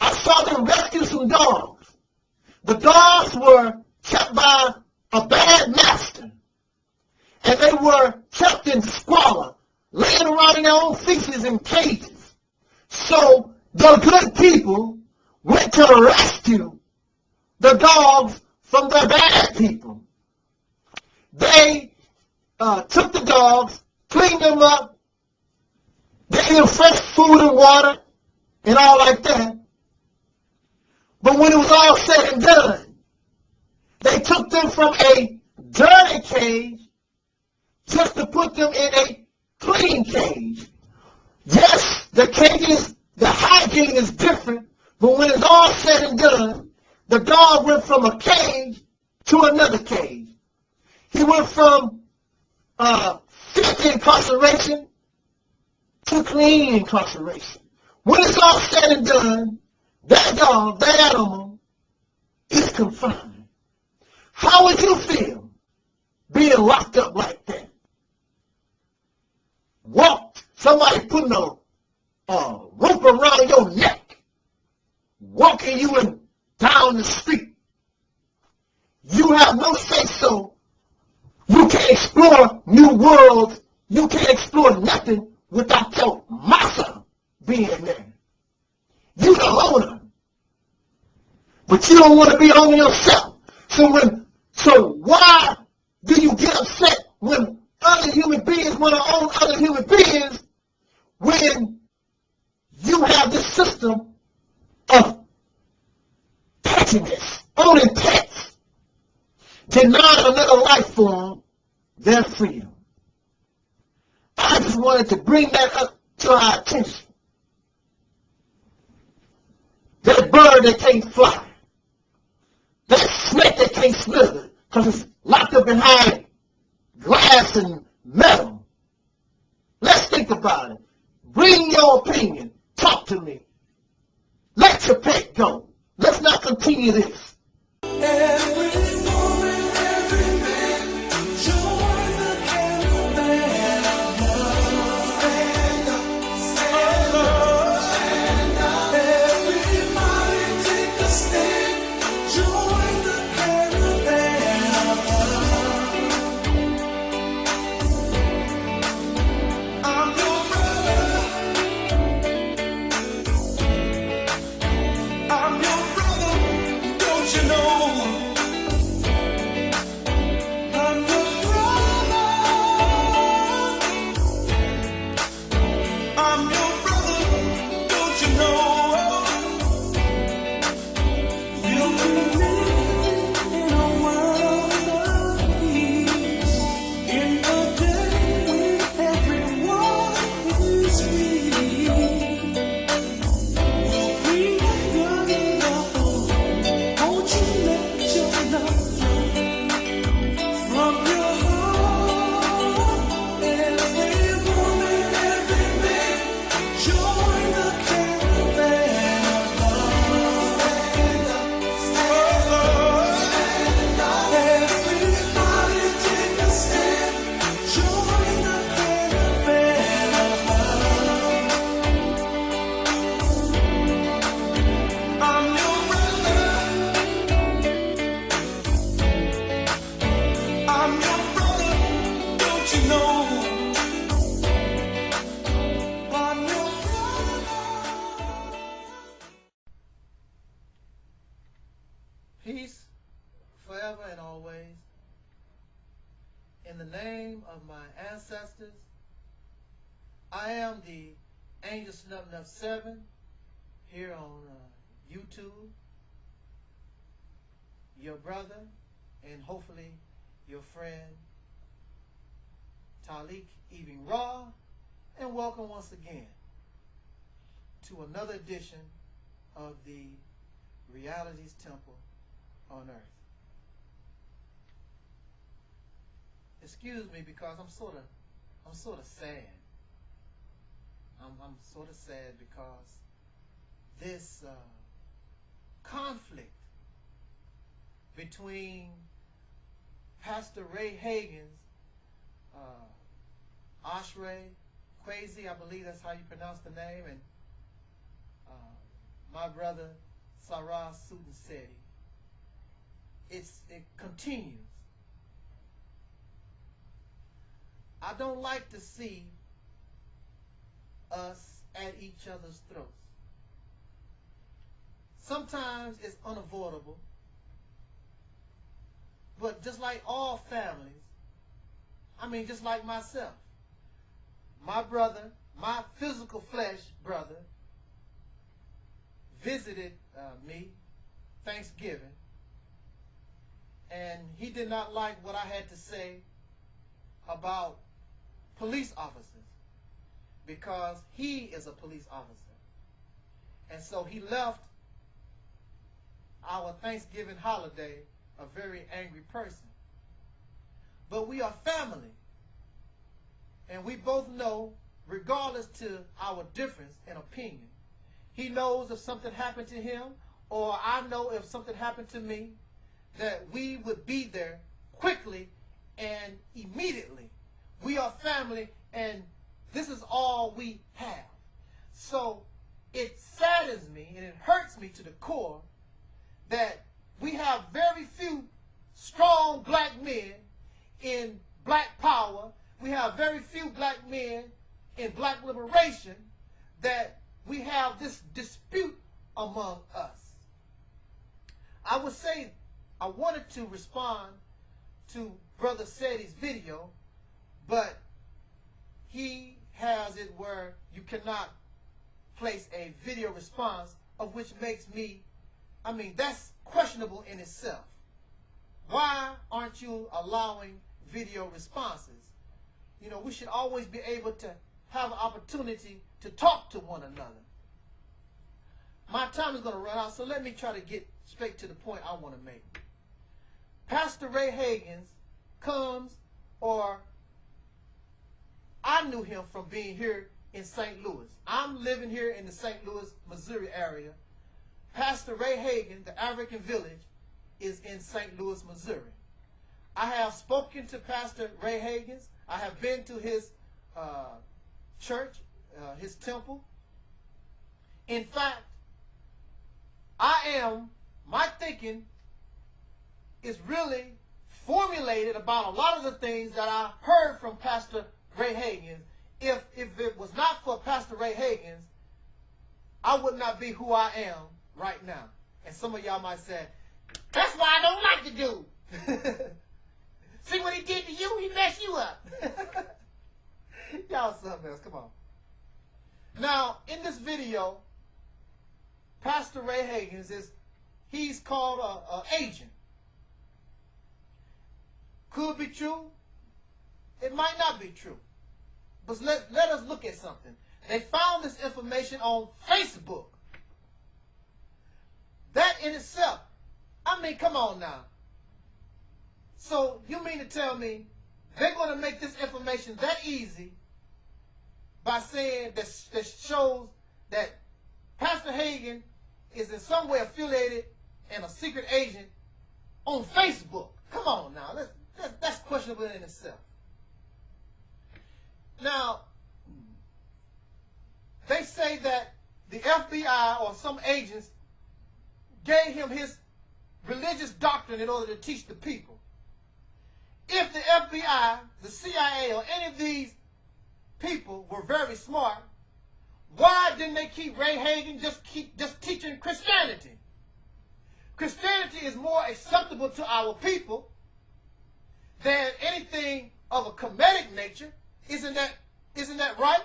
I saw them rescue some dogs. The dogs were kept by a bad master. And they were kept in squalor, laying around in their own feces in cages. So the good people went to rescue the dogs from the bad people. They took the dogs, cleaned them up, they gave them fresh food and water and all like that. But when it was all said and done, they took them from a dirty cage just to put them in a clean cage. Yes, the hygiene is different, but when it's all said and done, the dog went from a cage to another cage. He went from filthy incarceration to clean incarceration. When it's all said and done, that dog, that animal, is confined. How would you feel being locked up like that? Somebody putting a rope around your neck, walking you down the street. You have no say-so. You can't explore new worlds. You can't explore nothing without your massa being there. You the owner. But you don't want to be owner yourself. So why do you get upset when other human beings want to own other human beings when you have this system of pettiness, owning pets, denying another life form their freedom? I just wanted to bring that up to our attention. That bird that can't fly, that snake that can't slither because it's locked up behind glass and metal. Let's think about it. Bring your opinion. Talk to me. Let your pet go. Let's not continue this. Every moment, every man, join the caravan of love. Stand up, stand up, stand up. Everybody take a stand. Join the caravan of love. I'm your brother. I'm your brother. Don't of my ancestors. I am the Angel Snuff 7 here on YouTube. Your brother and hopefully your friend Taalik Ibn'rad, and welcome once again to another edition of the Realities Temple on Earth. Excuse me because I'm sort of sad. I'm sort of sad because this conflict between Pastor Ray Hagen's Ashray Kwesi, I believe that's how you pronounce the name, and my brother Sarah Sudanseti, it continues. I don't like to see us at each other's throats. Sometimes it's unavoidable, but just like all families, I mean, just like myself, my brother, my physical flesh brother, visited me Thanksgiving, and he did not like what I had to say about police officers because he is a police officer. And so he left our Thanksgiving holiday a very angry person. But we are family. And we both know, regardless to our difference in opinion, he knows if something happened to him, or I know if something happened to me, that we would be there quickly and immediately. We are family, and this is all we have. So it saddens me and it hurts me to the core that we have very few strong black men in black power. We have very few black men in black liberation, that we have this dispute among us. I would say I wanted to respond to Brother Seti's video, but he has it where you cannot place a video response, of which makes me, I mean, that's questionable in itself. Why aren't you allowing video responses? You know, we should always be able to have an opportunity to talk to one another. My time is going to run out, so let me try to get straight to the point I want to make. Pastor Ray Hagens comes, or I knew him from being here in St. Louis. I'm living here in the St. Louis, Missouri area. Pastor Ray Hagen, the African village, is in St. Louis, Missouri. I have spoken to Pastor Ray Hagens. I have been to his church, his temple. In fact, my thinking is really formulated about a lot of the things that I heard from Pastor Ray Hagens. If it was not for Pastor Ray Hagens, I would not be who I am right now. And some of y'all might say, that's why I don't like the dude. See what he did to you? He messed you up. Y'all something else. Come on. Now, in this video, Pastor Ray Hagens he's called an agent. Could be true. It might not be true. But let us look at something. They found this information on Facebook. That in itself, I mean, come on now. So you mean to tell me they're going to make this information that easy by saying that shows that Pastor Hagen is in some way affiliated and a secret agent on Facebook? Come on now. That's questionable in itself. Now, they say that the FBI or some agents gave him his religious doctrine in order to teach the people. If the FBI, the CIA, or any of these people were very smart, why didn't they keep Ray Hagen just teaching Christianity? Christianity is more acceptable to our people than anything of a comedic nature. Isn't that right?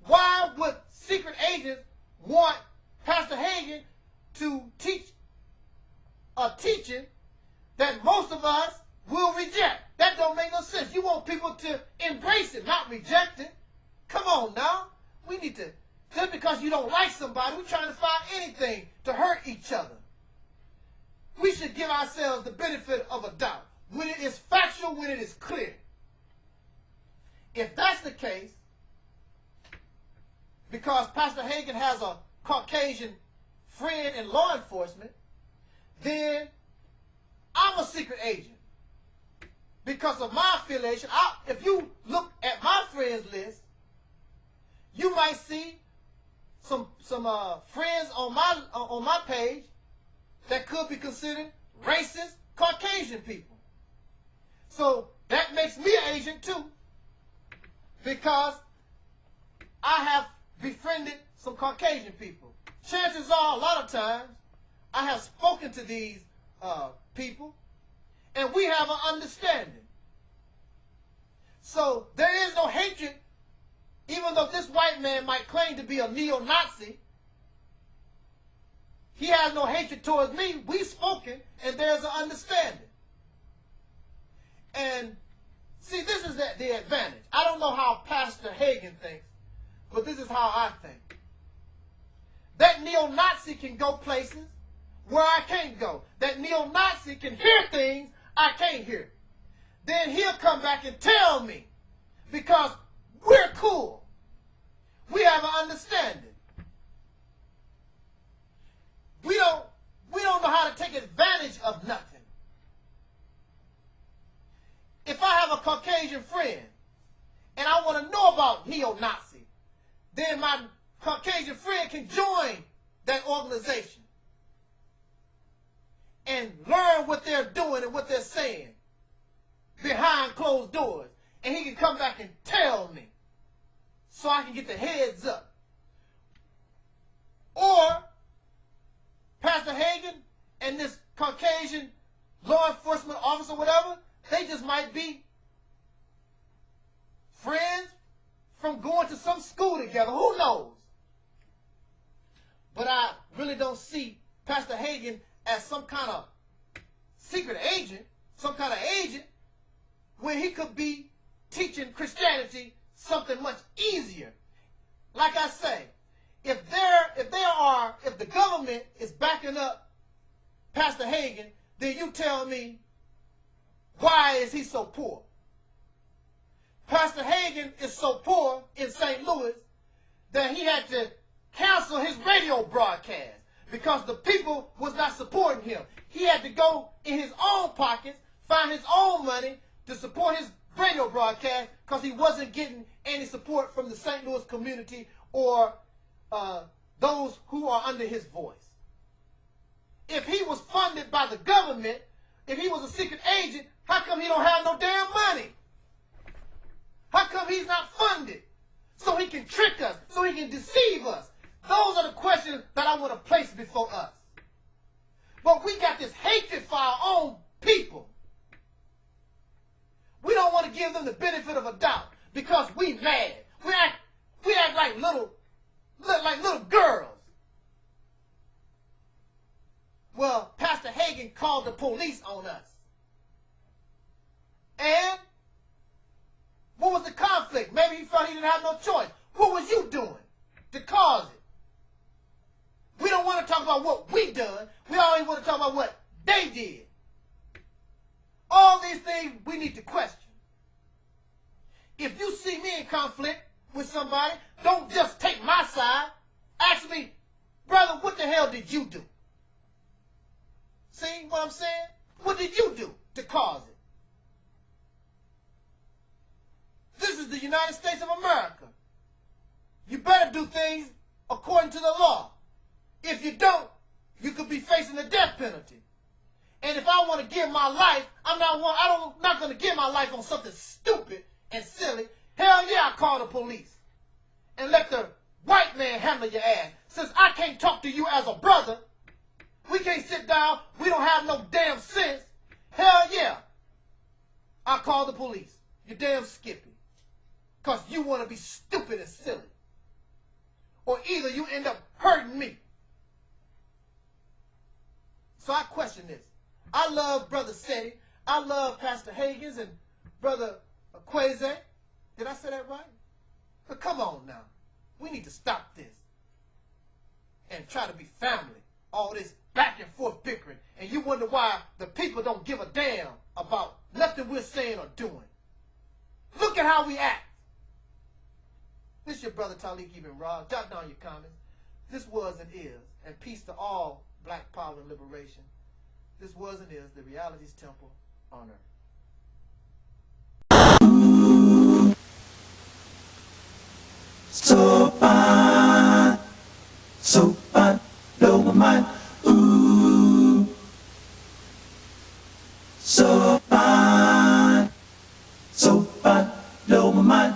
Why would secret agents want Pastor Hagen to teach a teaching that most of us will reject? That don't make no sense. You want people to embrace it, not reject it. Come on now. We need to, just because you don't like somebody, we're trying to find anything to hurt each other. We should give ourselves the benefit of a doubt when it is factual, when it is clear. If that's the case, because Pastor Hagen has a Caucasian friend in law enforcement, then I'm a secret agent. Because of my affiliation, if you look at my friends list, you might see some friends on my page that could be considered racist Caucasian people. So that makes me an agent too, because I have befriended some Caucasian people. Chances are, a lot of times, I have spoken to these people, and we have an understanding. So there is no hatred, even though this white man might claim to be a neo-Nazi. He has no hatred towards me. We've spoken, and there's an understanding. And see, this is the advantage. I don't know how Pastor Hagen thinks, but this is how I think. That neo-Nazi can go places where I can't go. That neo-Nazi can hear things I can't hear. Then he'll come back and tell me, because we're cool. We have an understanding. We don't know how to take advantage of nothing. If I have a Caucasian friend and I want to know about neo-Nazi, then my Caucasian friend can join that organization and learn what they're doing and what they're saying behind closed doors. And he can come back and tell me so I can get the heads up. Or Pastor Hagen and this Caucasian law enforcement officer, whatever, they just might be friends from going to some school together. Who knows? But I really don't see Pastor Hagen as some kind of secret agent, some kind of agent, when he could be teaching Christianity something much easier. Like I say, if the government is backing up Pastor Hagen, then you tell me, why is he so poor? Pastor Hagen is so poor in St. Louis that he had to cancel his radio broadcast because the people was not supporting him. He had to go in his own pockets, find his own money to support his radio broadcast because he wasn't getting any support from the St. Louis community or those who are under his voice. If he was funded by the government, if he was a secret agent, how come he don't have no damn money? How come he's not funded? So he can trick us, so he can deceive us. Those are the questions that I want to place before us. But we got this hatred for our own people. We don't want to give them the benefit of a doubt because we mad. We act like little girls. Well, Pastor Hagen called the police on us. And what was the conflict? Maybe he felt he didn't have no choice. What was you doing to cause it? We don't want to talk about what we done. We always want to talk about what they did. All these things we need to question. If you see me in conflict with somebody, don't just take my side. Ask me, brother, what the hell did you do? See what I'm saying? What did you do to cause it? This is the United States of America. You better do things according to the law. If you don't, you could be facing the death penalty. And if I want to give my life, I'm not going to give my life on something stupid and silly. Hell yeah, I call the police and let the white man handle your ass. Since I can't talk to you as a brother, we can't sit down. We don't have no damn sense. Hell yeah, I call the police. You damn skippy. Because you want to be stupid and silly. Or either you end up hurting me. So I question this. I love Brother Seti. I love Pastor Hagens and Brother Quaze. Did I say that right? But come on now. We need to stop this. And try to be family. All this back and forth bickering. And you wonder why the people don't give a damn about nothing we're saying or doing. Look at how we act. This is your brother Taalik Ibn'rad. Jot down your comments. This was and is. And peace to all black power and liberation. This was and is the Reality's Temple on earth. So fine, blow my mind. Ooh, so fine, blow my mind.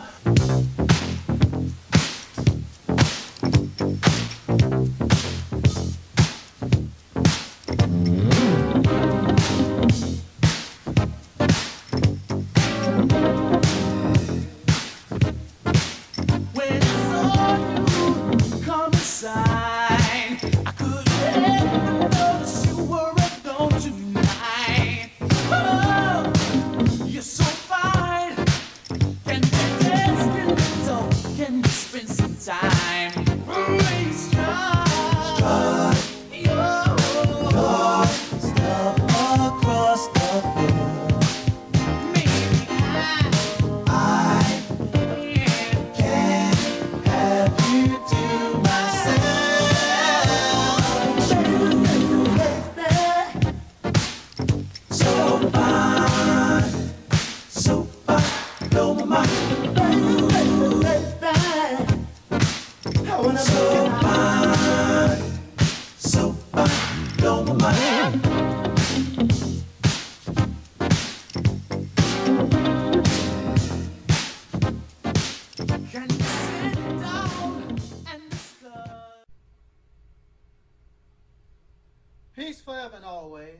Peace forever and always.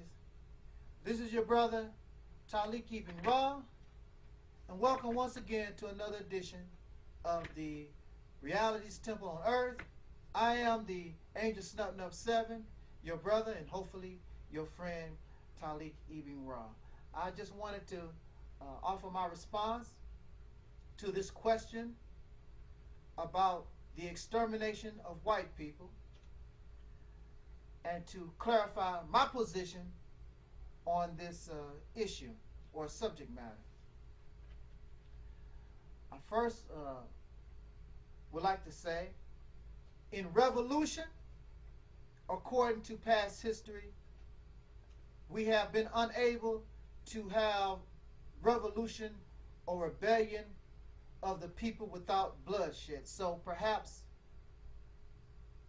This is your brother Taalik Ibn'rad, and welcome once again to another edition of the Reality's Temple on Earth. I am the Angel Snub 7, your brother and hopefully your friend Taalik Ibn'rad. I just wanted to offer my response to this question about the extermination of white people and to clarify my position on this issue or subject matter. I first would like to say, in revolution, according to past history, we have been unable to have revolution or rebellion of the people without bloodshed. So perhaps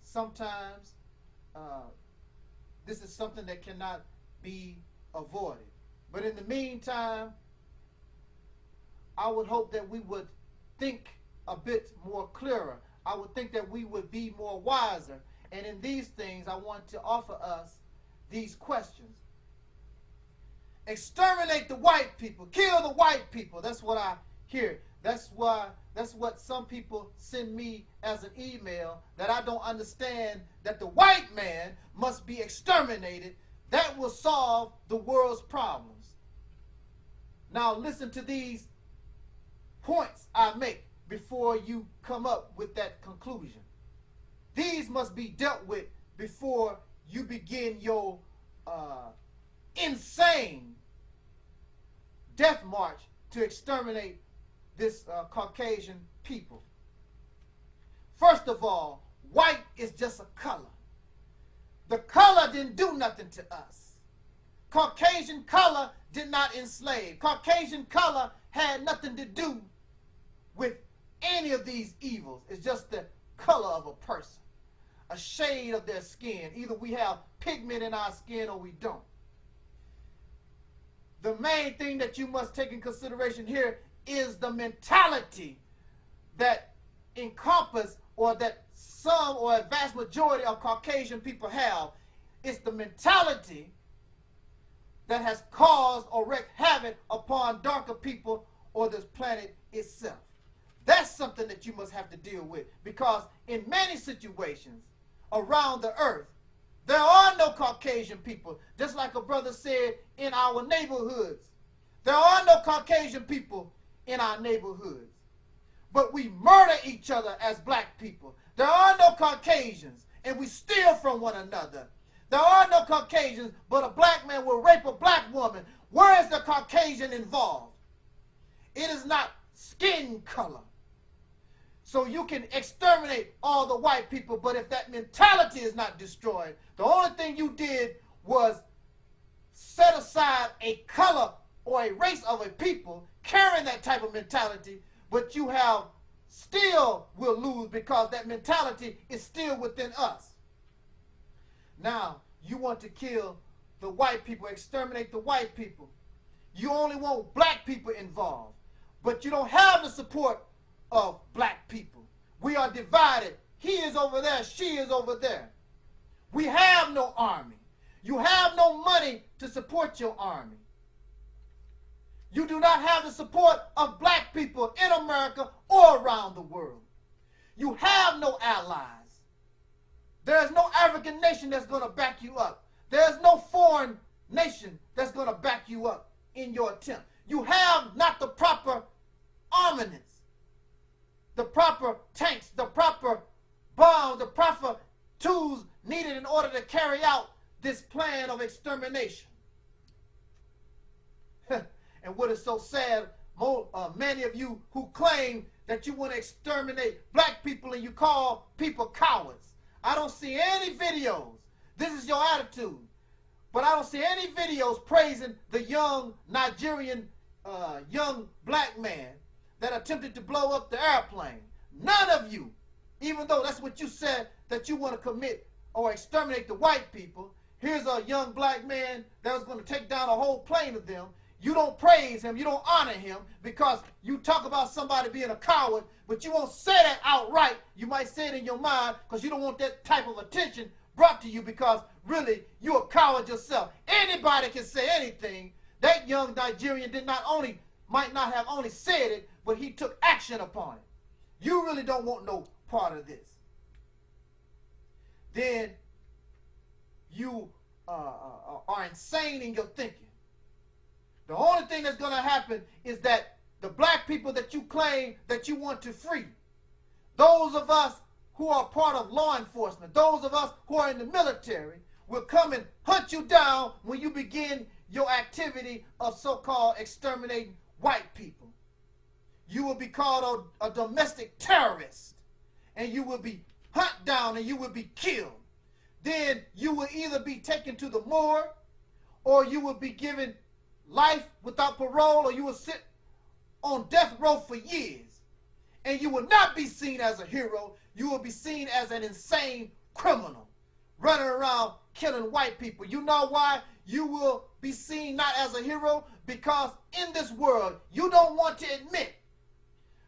sometimes this is something that cannot be avoided. But in the meantime, I would hope that we would think a bit more clearer. I would think that we would be more wiser. And in these things, I want to offer us these questions. Exterminate the white people. Kill the white people. That's what I hear. That's what some people send me as an email, that I don't understand that the white man must be exterminated. That will solve the world's problems. Now listen to these points I make before you come up with that conclusion. These must be dealt with before you begin your insane death march to exterminate this Caucasian people. First of all, white is just a color. The color didn't do nothing to us. Caucasian color did not enslave. Caucasian color had nothing to do with any of these evils. It's just the color of a person, a shade of their skin. Either we have pigment in our skin or we don't. The main thing that you must take in consideration here is the mentality that encompass, or that some or a vast majority of Caucasian people have. It's the mentality that has caused or wreaked havoc upon darker people or this planet itself. That's something that you must have to deal with, because in many situations around the earth, there are no Caucasian people. Just like a brother said, in our neighborhoods, there are no Caucasian people in our neighborhoods. But we murder each other as black people. There are no Caucasians, and we steal from one another. There are no Caucasians, but a black man will rape a black woman. Where is the Caucasian involved? It is not skin color. So you can exterminate all the white people, but if that mentality is not destroyed, the only thing you did was set aside a color or a race of a people carrying that type of mentality, but you have still will lose because that mentality is still within us. Now, you want to kill the white people, exterminate the white people. You only want black people involved, but you don't have the support of black people. We are divided. He is over there, she is over there. We have no army. You have no money to support your army. You do not have the support of black people in America or around the world. You have no allies. There is no African nation that's going to back you up. There is no foreign nation that's going to back you up in your attempt. You have not the proper armaments, the proper tanks, the proper bombs, the proper tools needed in order to carry out this plan of extermination. And what is so sad, many of you who claim that you want to exterminate black people and you call people cowards. I don't see any videos. This is your attitude. But I don't see any videos praising the young Nigerian young black man that attempted to blow up the airplane. None of you, even though that's what you said, that you want to commit or exterminate the white people. Here's a young black man that was going to take down a whole plane of them. You don't praise him, you don't honor him, because you talk about somebody being a coward, but you won't say that outright. You might say it in your mind because you don't want that type of attention brought to you, because really you're a coward yourself. Anybody can say anything. That young Nigerian might not have only said it, but he took action upon it. You really don't want no part of this. Then you are insane in your thinking. The only thing that's going to happen is that the black people that you claim that you want to free, those of us who are part of law enforcement, those of us who are in the military, will come and hunt you down when you begin your activity of so-called exterminating white people. You will be called a domestic terrorist, and you will be hunted down and you will be killed. Then you will either be taken to the morgue, or you will be given life without parole, or you will sit on death row for years. And you will not be seen as a hero. You will be seen as an insane criminal running around killing white people. You know why you will be seen not as a hero? Because in this world, you don't want to admit,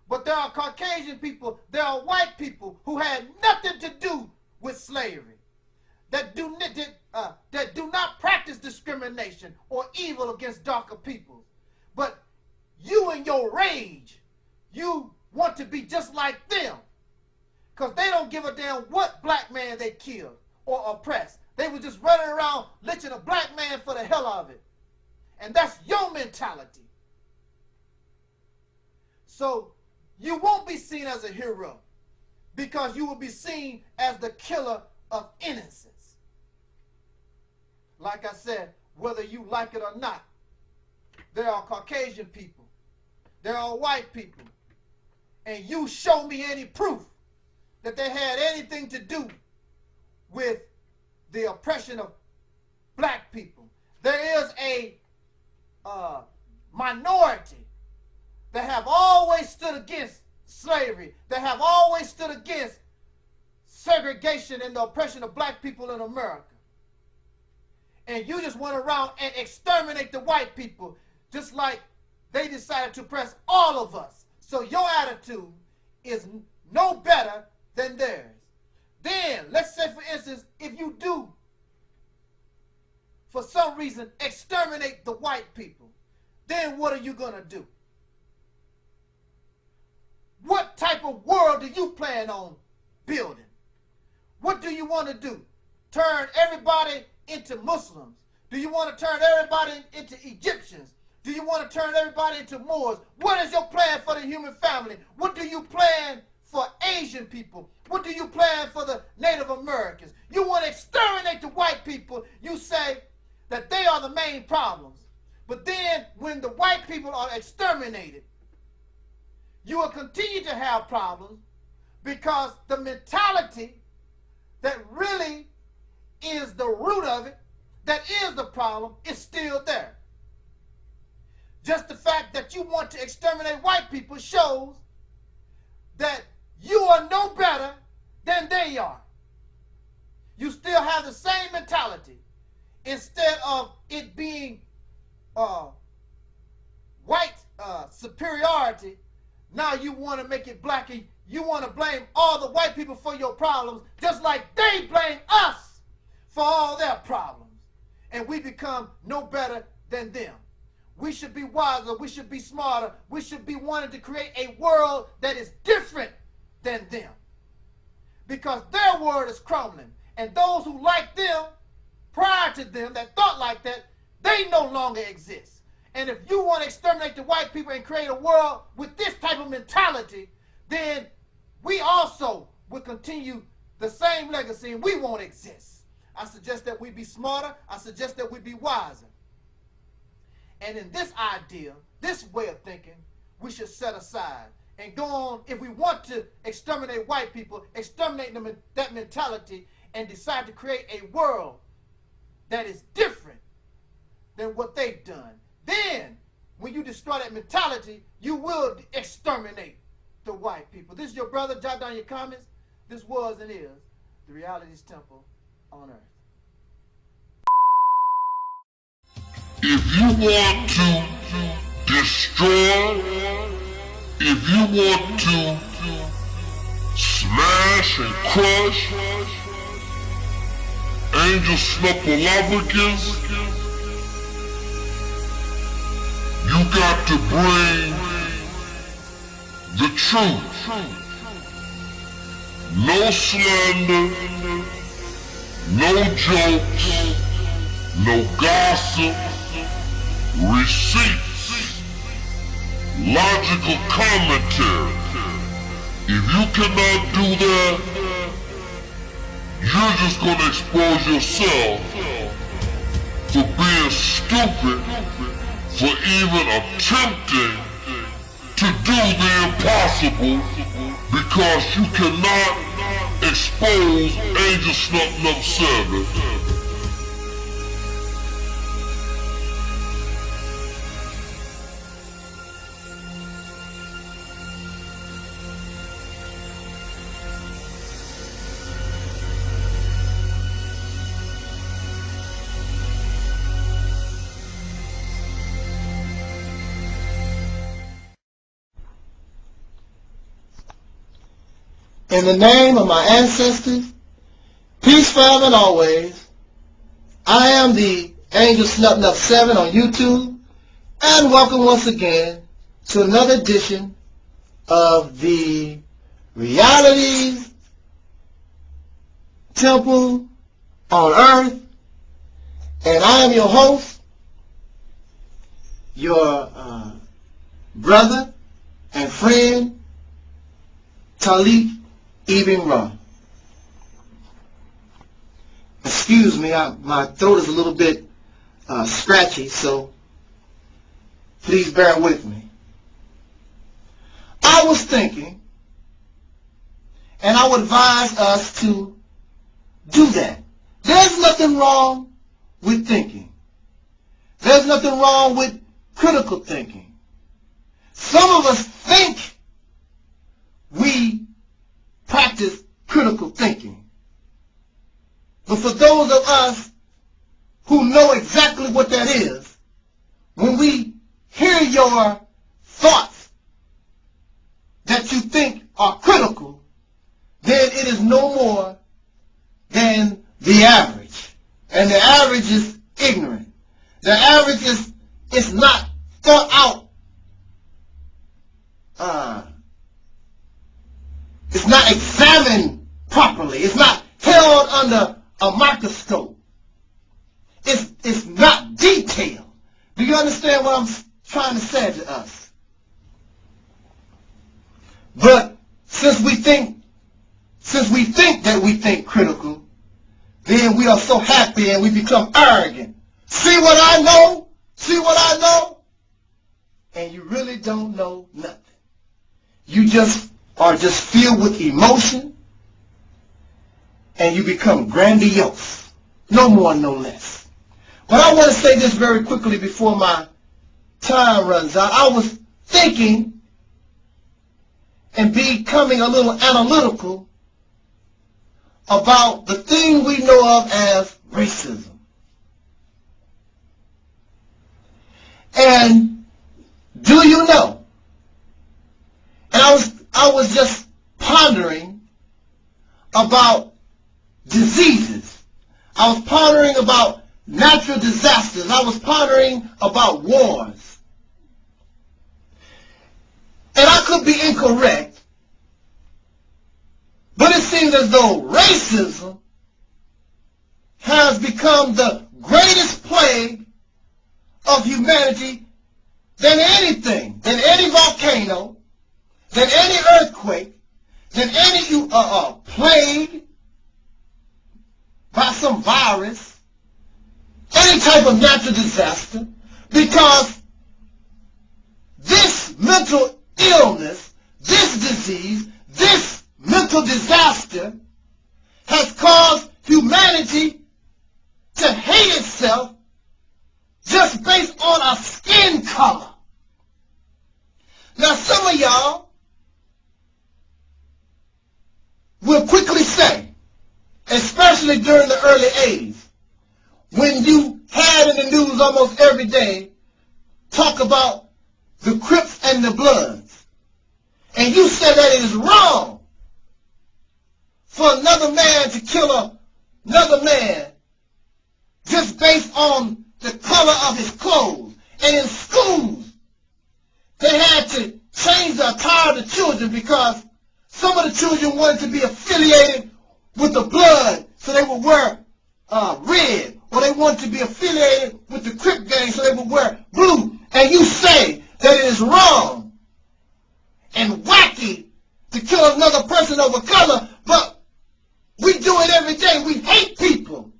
but there are Caucasian people, there are white people who had nothing to do with slavery, that do not practice discrimination or evil against darker people. But you in your rage, you want to be just like them, because they don't give a damn what black man they killed or oppressed. They were just running around lynching a black man for the hell of it. And that's your mentality. So you won't be seen as a hero, because you will be seen as the killer of innocence. Like I said, whether you like it or not, there are Caucasian people, there are white people, and you show me any proof that they had anything to do with the oppression of black people. There is a minority that have always stood against slavery, that have always stood against segregation and the oppression of black people in America. And you just went around and exterminate the white people, just like they decided to oppress all of us. So your attitude is no better than theirs. Then, let's say for instance, if you do for some reason, exterminate the white people, then what are you going to do? What type of world do you plan on building? What do you want to do? Turn everybody into Muslims? Do you want to turn everybody into Egyptians? Do you want to turn everybody into Moors? What is your plan for the human family? What do you plan for Asian people? What do you plan for the Native Americans? You want to exterminate the white people. You say that they are the main problems. But then when the white people are exterminated, you will continue to have problems because the mentality that really is the root of it, that is the problem, is still there. Just the fact that you want to exterminate white people shows that you are no better than they are. You still have the same mentality. Instead of it being white superiority, now you want to make it black, and you want to blame all the white people for your problems, just like they blame us for all their problems. And we become no better than them. We should be wiser, we should be smarter, we should be wanting to create a world that is different than them. Because their world is crumbling. And those who like them, prior to them, that thought like that, they no longer exist. And if you want to exterminate the white people and create a world with this type of mentality, then we also will continue the same legacy and we won't exist. I suggest that we be smarter. I suggest that we be wiser. And in this idea, this way of thinking, we should set aside and go on. If we want to exterminate white people, exterminate them, that mentality, and decide to create a world that is different than what they've done, then when you destroy that mentality, you will exterminate the white people. This is your brother. Jot down your comments. This was and is the Reality's Temple on Earth. If you want to destroy, if you want to smash and crush angel snuffleupagus, you got to bring the truth. No slander, no jokes, no gossip, receipts, logical commentary. If you cannot do that, you're just going to expose yourself for being stupid, for even attempting to do the impossible, because you cannot expose Angel Snuff 7. In the name of my ancestors, peace forever and always, I am the Angel Snuff 7 on YouTube, and welcome once again to another edition of the Reality's Temple on Earth. And I am your host, your brother and friend, Taalik Ibn'rad. Excuse me, my throat is a little bit scratchy, so please bear with me. I was thinking, and I would advise us to do that. There's nothing wrong with thinking. There's nothing wrong with critical thinking. Some of us think we practice critical thinking. But for those of us who know exactly what that is, when we hear your thoughts that you think are critical, then it is no more than the average. And the average is ignorant. The average is not thought out. It's not examined properly. It's not held under a microscope. It's not detailed. Do you understand what I'm trying to say to us? But since we think that we think critical, then we are so happy and we become arrogant. See what I know? See what I know? And you really don't know nothing. You are just filled with emotion, and you become grandiose. No more, no less. But I want to say this very quickly before my time runs out. I was thinking and becoming a little analytical about the thing we know of as racism. And do you know? And I was just pondering about diseases. I was pondering about natural disasters. I was pondering about wars. And I could be incorrect, but it seems as though racism has become the greatest plague of humanity than anything, than any volcano, than any earthquake, than any plague by some virus, any type of natural disaster, because this mental illness, this disease, this mental disaster has caused humanity to hate itself just based on a skin color. Now some of y'all will quickly say, especially during the early 80s, when you had in the news almost every day talk about the Crips and the Bloods, and you said that it is wrong for another man to kill another man just based on the color of his clothes. And in schools, they had to change the attire of the children because some of the children wanted to be affiliated with the Blood, so they would wear red, or they wanted to be affiliated with the Crip gang, so they would wear blue. And you say that it is wrong and wacky to kill another person over color, but we do it every day. We hate people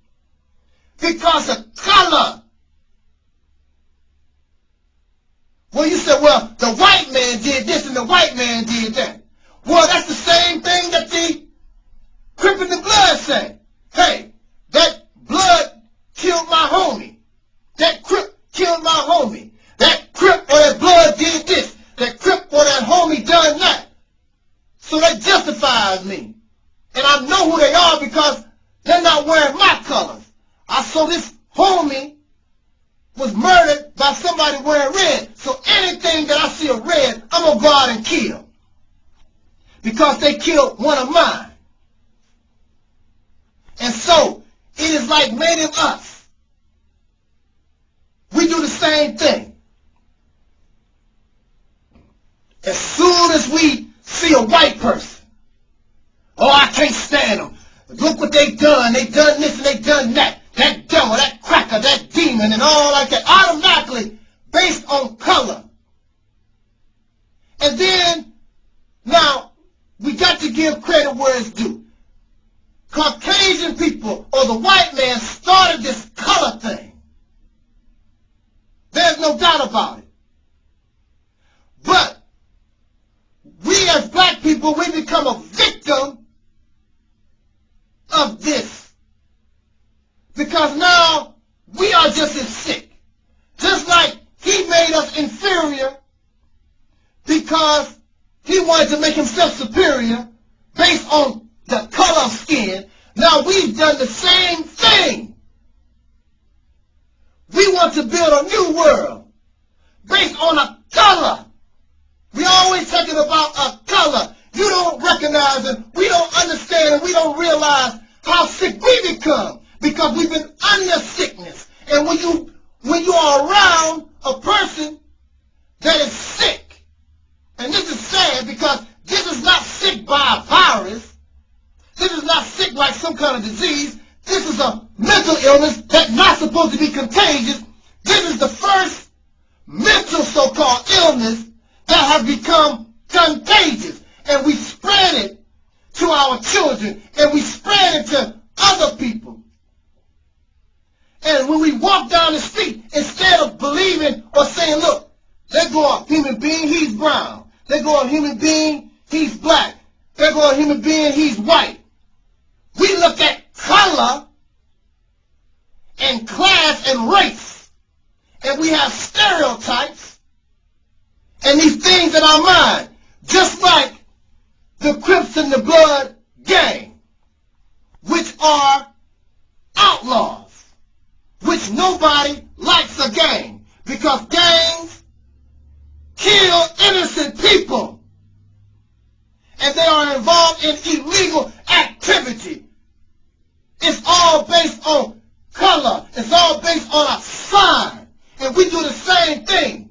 because of color. Well, you said, well, the white man did this and the white man did that. Well, that's the same thing that the Crip and the Blood say. Hey, that Blood killed my homie. That Crip killed my homie. That Crip or that Blood did this. That Crip or that homie done that. So that justifies me. And I know who they are because they're not wearing my colors. I saw this homie was murdered by somebody wearing red. So anything that I see of red, I'm going to go out and kill. Because they killed one of mine. And so, it is like made of us. We do the same thing. As soon as we see a white person, oh, I can't stand them. Look what they done. They done this and they done that. That devil, that cracker, that demon, and all like that. Automatically based on color. And then, now, we got to give credit where it's due. Caucasian people, or the white man, started this color thing. There's no doubt about it. But we as black people, we become a victim of this. Because now we are just as sick. Just like he made us inferior because he wanted to make himself superior based on the color of skin. Now we've done the same thing. We want to build a new world based on a color. We always talking about a color. You don't recognize it. We don't understand it. We don't realize how sick we become because we've been under sickness. And when you are around a person that is sick, and this is sad because this is not sick by a virus, this is not sick like some kind of disease, this is a mental illness that's not supposed to be contagious. This is the first mental so-called illness that has become contagious, and we spread it to our children, and we spread it to other people. And when we walk down the street, instead of believing or saying, look, there go a human being, he's brown. There go a human being, he's black. There go a human being, he's white. We look at color and class and race, and we have stereotypes and these things in our mind, just like the Crips and the Blood gang, which are outlaws, which nobody likes a gang, because gangs kill innocent people, and they are involved in illegal activity. It's all based on color. It's all based on a sign, and we do the same thing.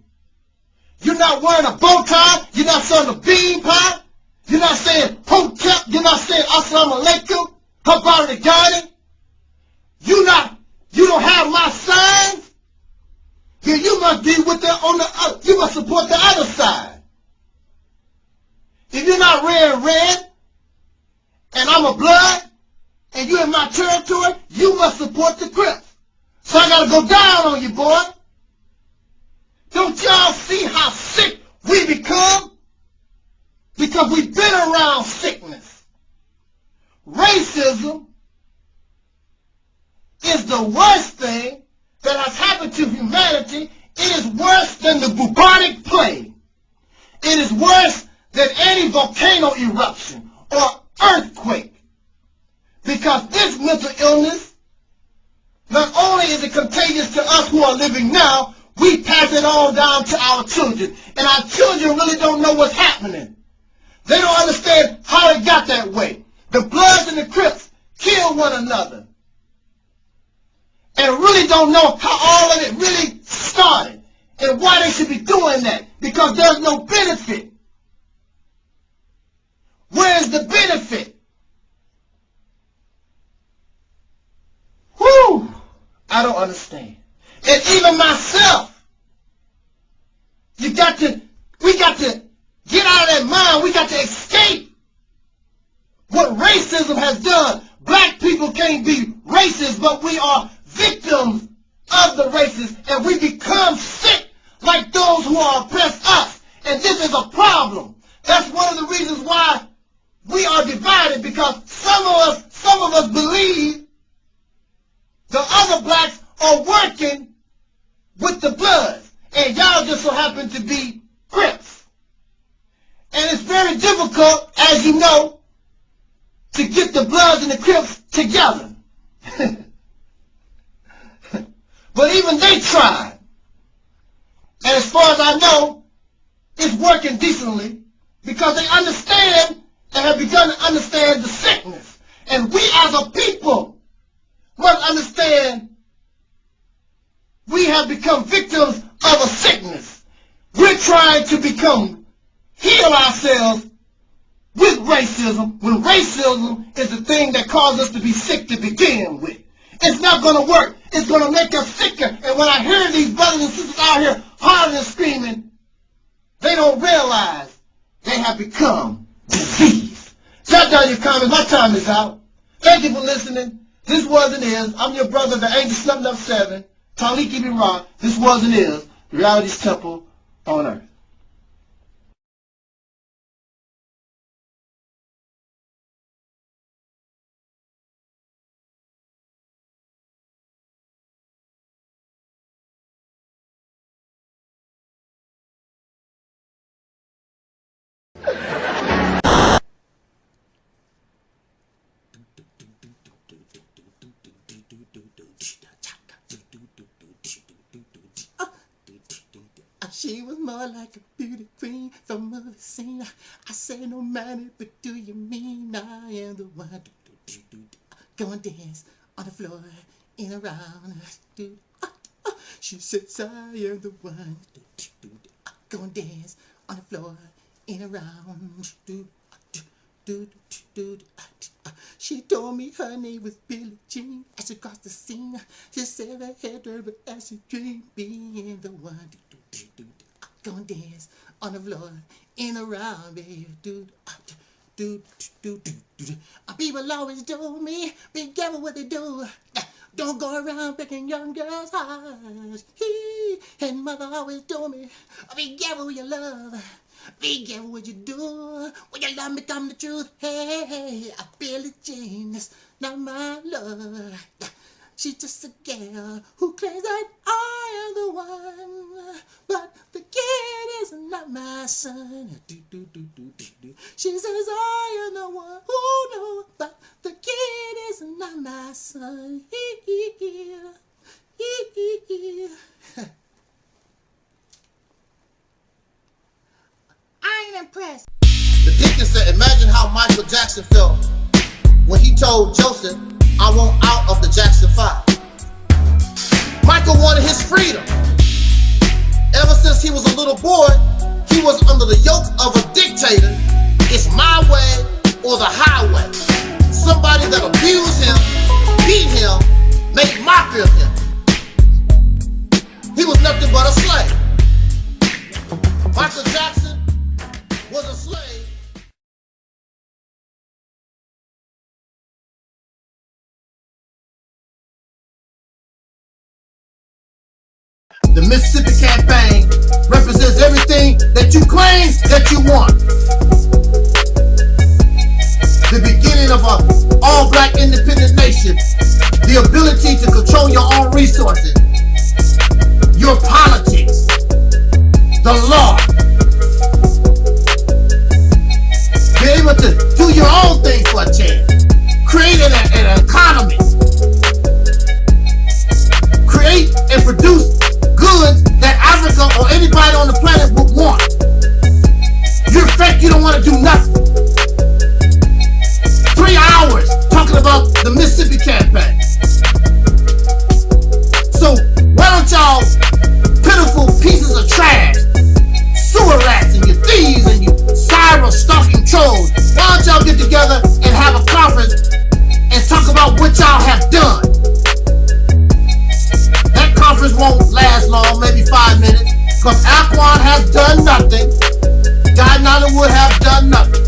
You're not wearing a bow tie. You're not saying a bean pie. You're not saying hotep. You're not saying assalamu alaikum. Habari the garden. You don't have my signs. Then you must be with you must support the other side. If you're not wearing red, and I'm a blood, and you're in my territory, you must support the Crips. So I gotta go down on you, boy. Don't y'all see how sick we become? Because we've been around sickness. Racism is the worst thing that has happened to humanity. It is worse than the bubonic plague. It is worse than any volcano eruption or earthquake. Because this mental illness, not only is it contagious to us who are living now, we pass it on down to our children. And our children really don't know what's happening. They don't understand how it got that way. The Bloods and the Crips kill one another. And really don't know how all of it really started. And why they should be doing that. Because there's no benefit. Where's the benefit? Whew! I don't understand. And even myself, we got to get out of that mind. We got to escape what racism has done. Black people can't be racist, but we are victims of the racists, and we become sick like those who are oppressed us. And this is a problem. That's one of the reasons why we are divided, because some of us believe the other blacks are working with the Bloods, and y'all just so happen to be Crips. And it's very difficult, as you know, to get the Bloods and the Crips together. But even they tried. And as far as I know, it's working decently, because they understand and have begun to understand the sickness. And we as a people must understand we have become victims of a sickness. We're trying to heal ourselves with racism, when racism is the thing that caused us to be sick to begin with. It's not going to work. It's going to make us sicker. And when I hear these brothers and sisters out here hollering and screaming, they don't realize they have become diseased. Jot down your comments. My time is out. Thank you for listening. This was and is. I'm your brother, the Angel Snuffing Up 7. Taalik Ibn'rad. This was and is Reality's Temple on Earth. She was more like a beauty queen from the scene. I say no matter, but do you mean I am the one? Go and dance on the floor in a round. She says I am the one. I'm gonna dance on the floor and around. She told me her name was Billie Jean. As she crossed the scene, she said I had her as she dreamed being the one. I'm gonna dance on the floor and around, baby. People always told me, be careful what they do. Don't go around breaking young girls' hearts. And mother always told me, be careful with your love. Be careful what you do. When your love become the truth. Hey, I feel it, Jean. It's not my love. She's just a girl who claims that I am the one. But the kid is not my son. She says I am the one who knows. But the kid is not my son. I ain't impressed. The deacon said, imagine how Michael Jackson felt when he told Joseph, I want out of the Jackson 5. Michael wanted his freedom. Ever since he was a little boy, he was under the yoke of a dictator. It's my way or the highway. Somebody that abused him, beat him, made mockery of him. He was nothing but a slave. Michael Jackson was a slave. The Mississippi campaign represents everything that you claim that you want. The beginning of an all-black independent nation. The ability to control your own resources. Your politics. The law. Be able to do your own thing for a chance. Create an economy. Create and produce goods that Africa or anybody on the planet would want. You're fake, you don't want to do nothing. 3 hours talking about the Mississippi campaign. So why don't y'all pitiful pieces of trash, sewer rats and you thieves and you cyber stalking trolls, why don't y'all get together and have a conference and talk about what y'all have done? That conference won't last long, maybe 5 minutes, because Aquan has done nothing. Nollywood have done nothing.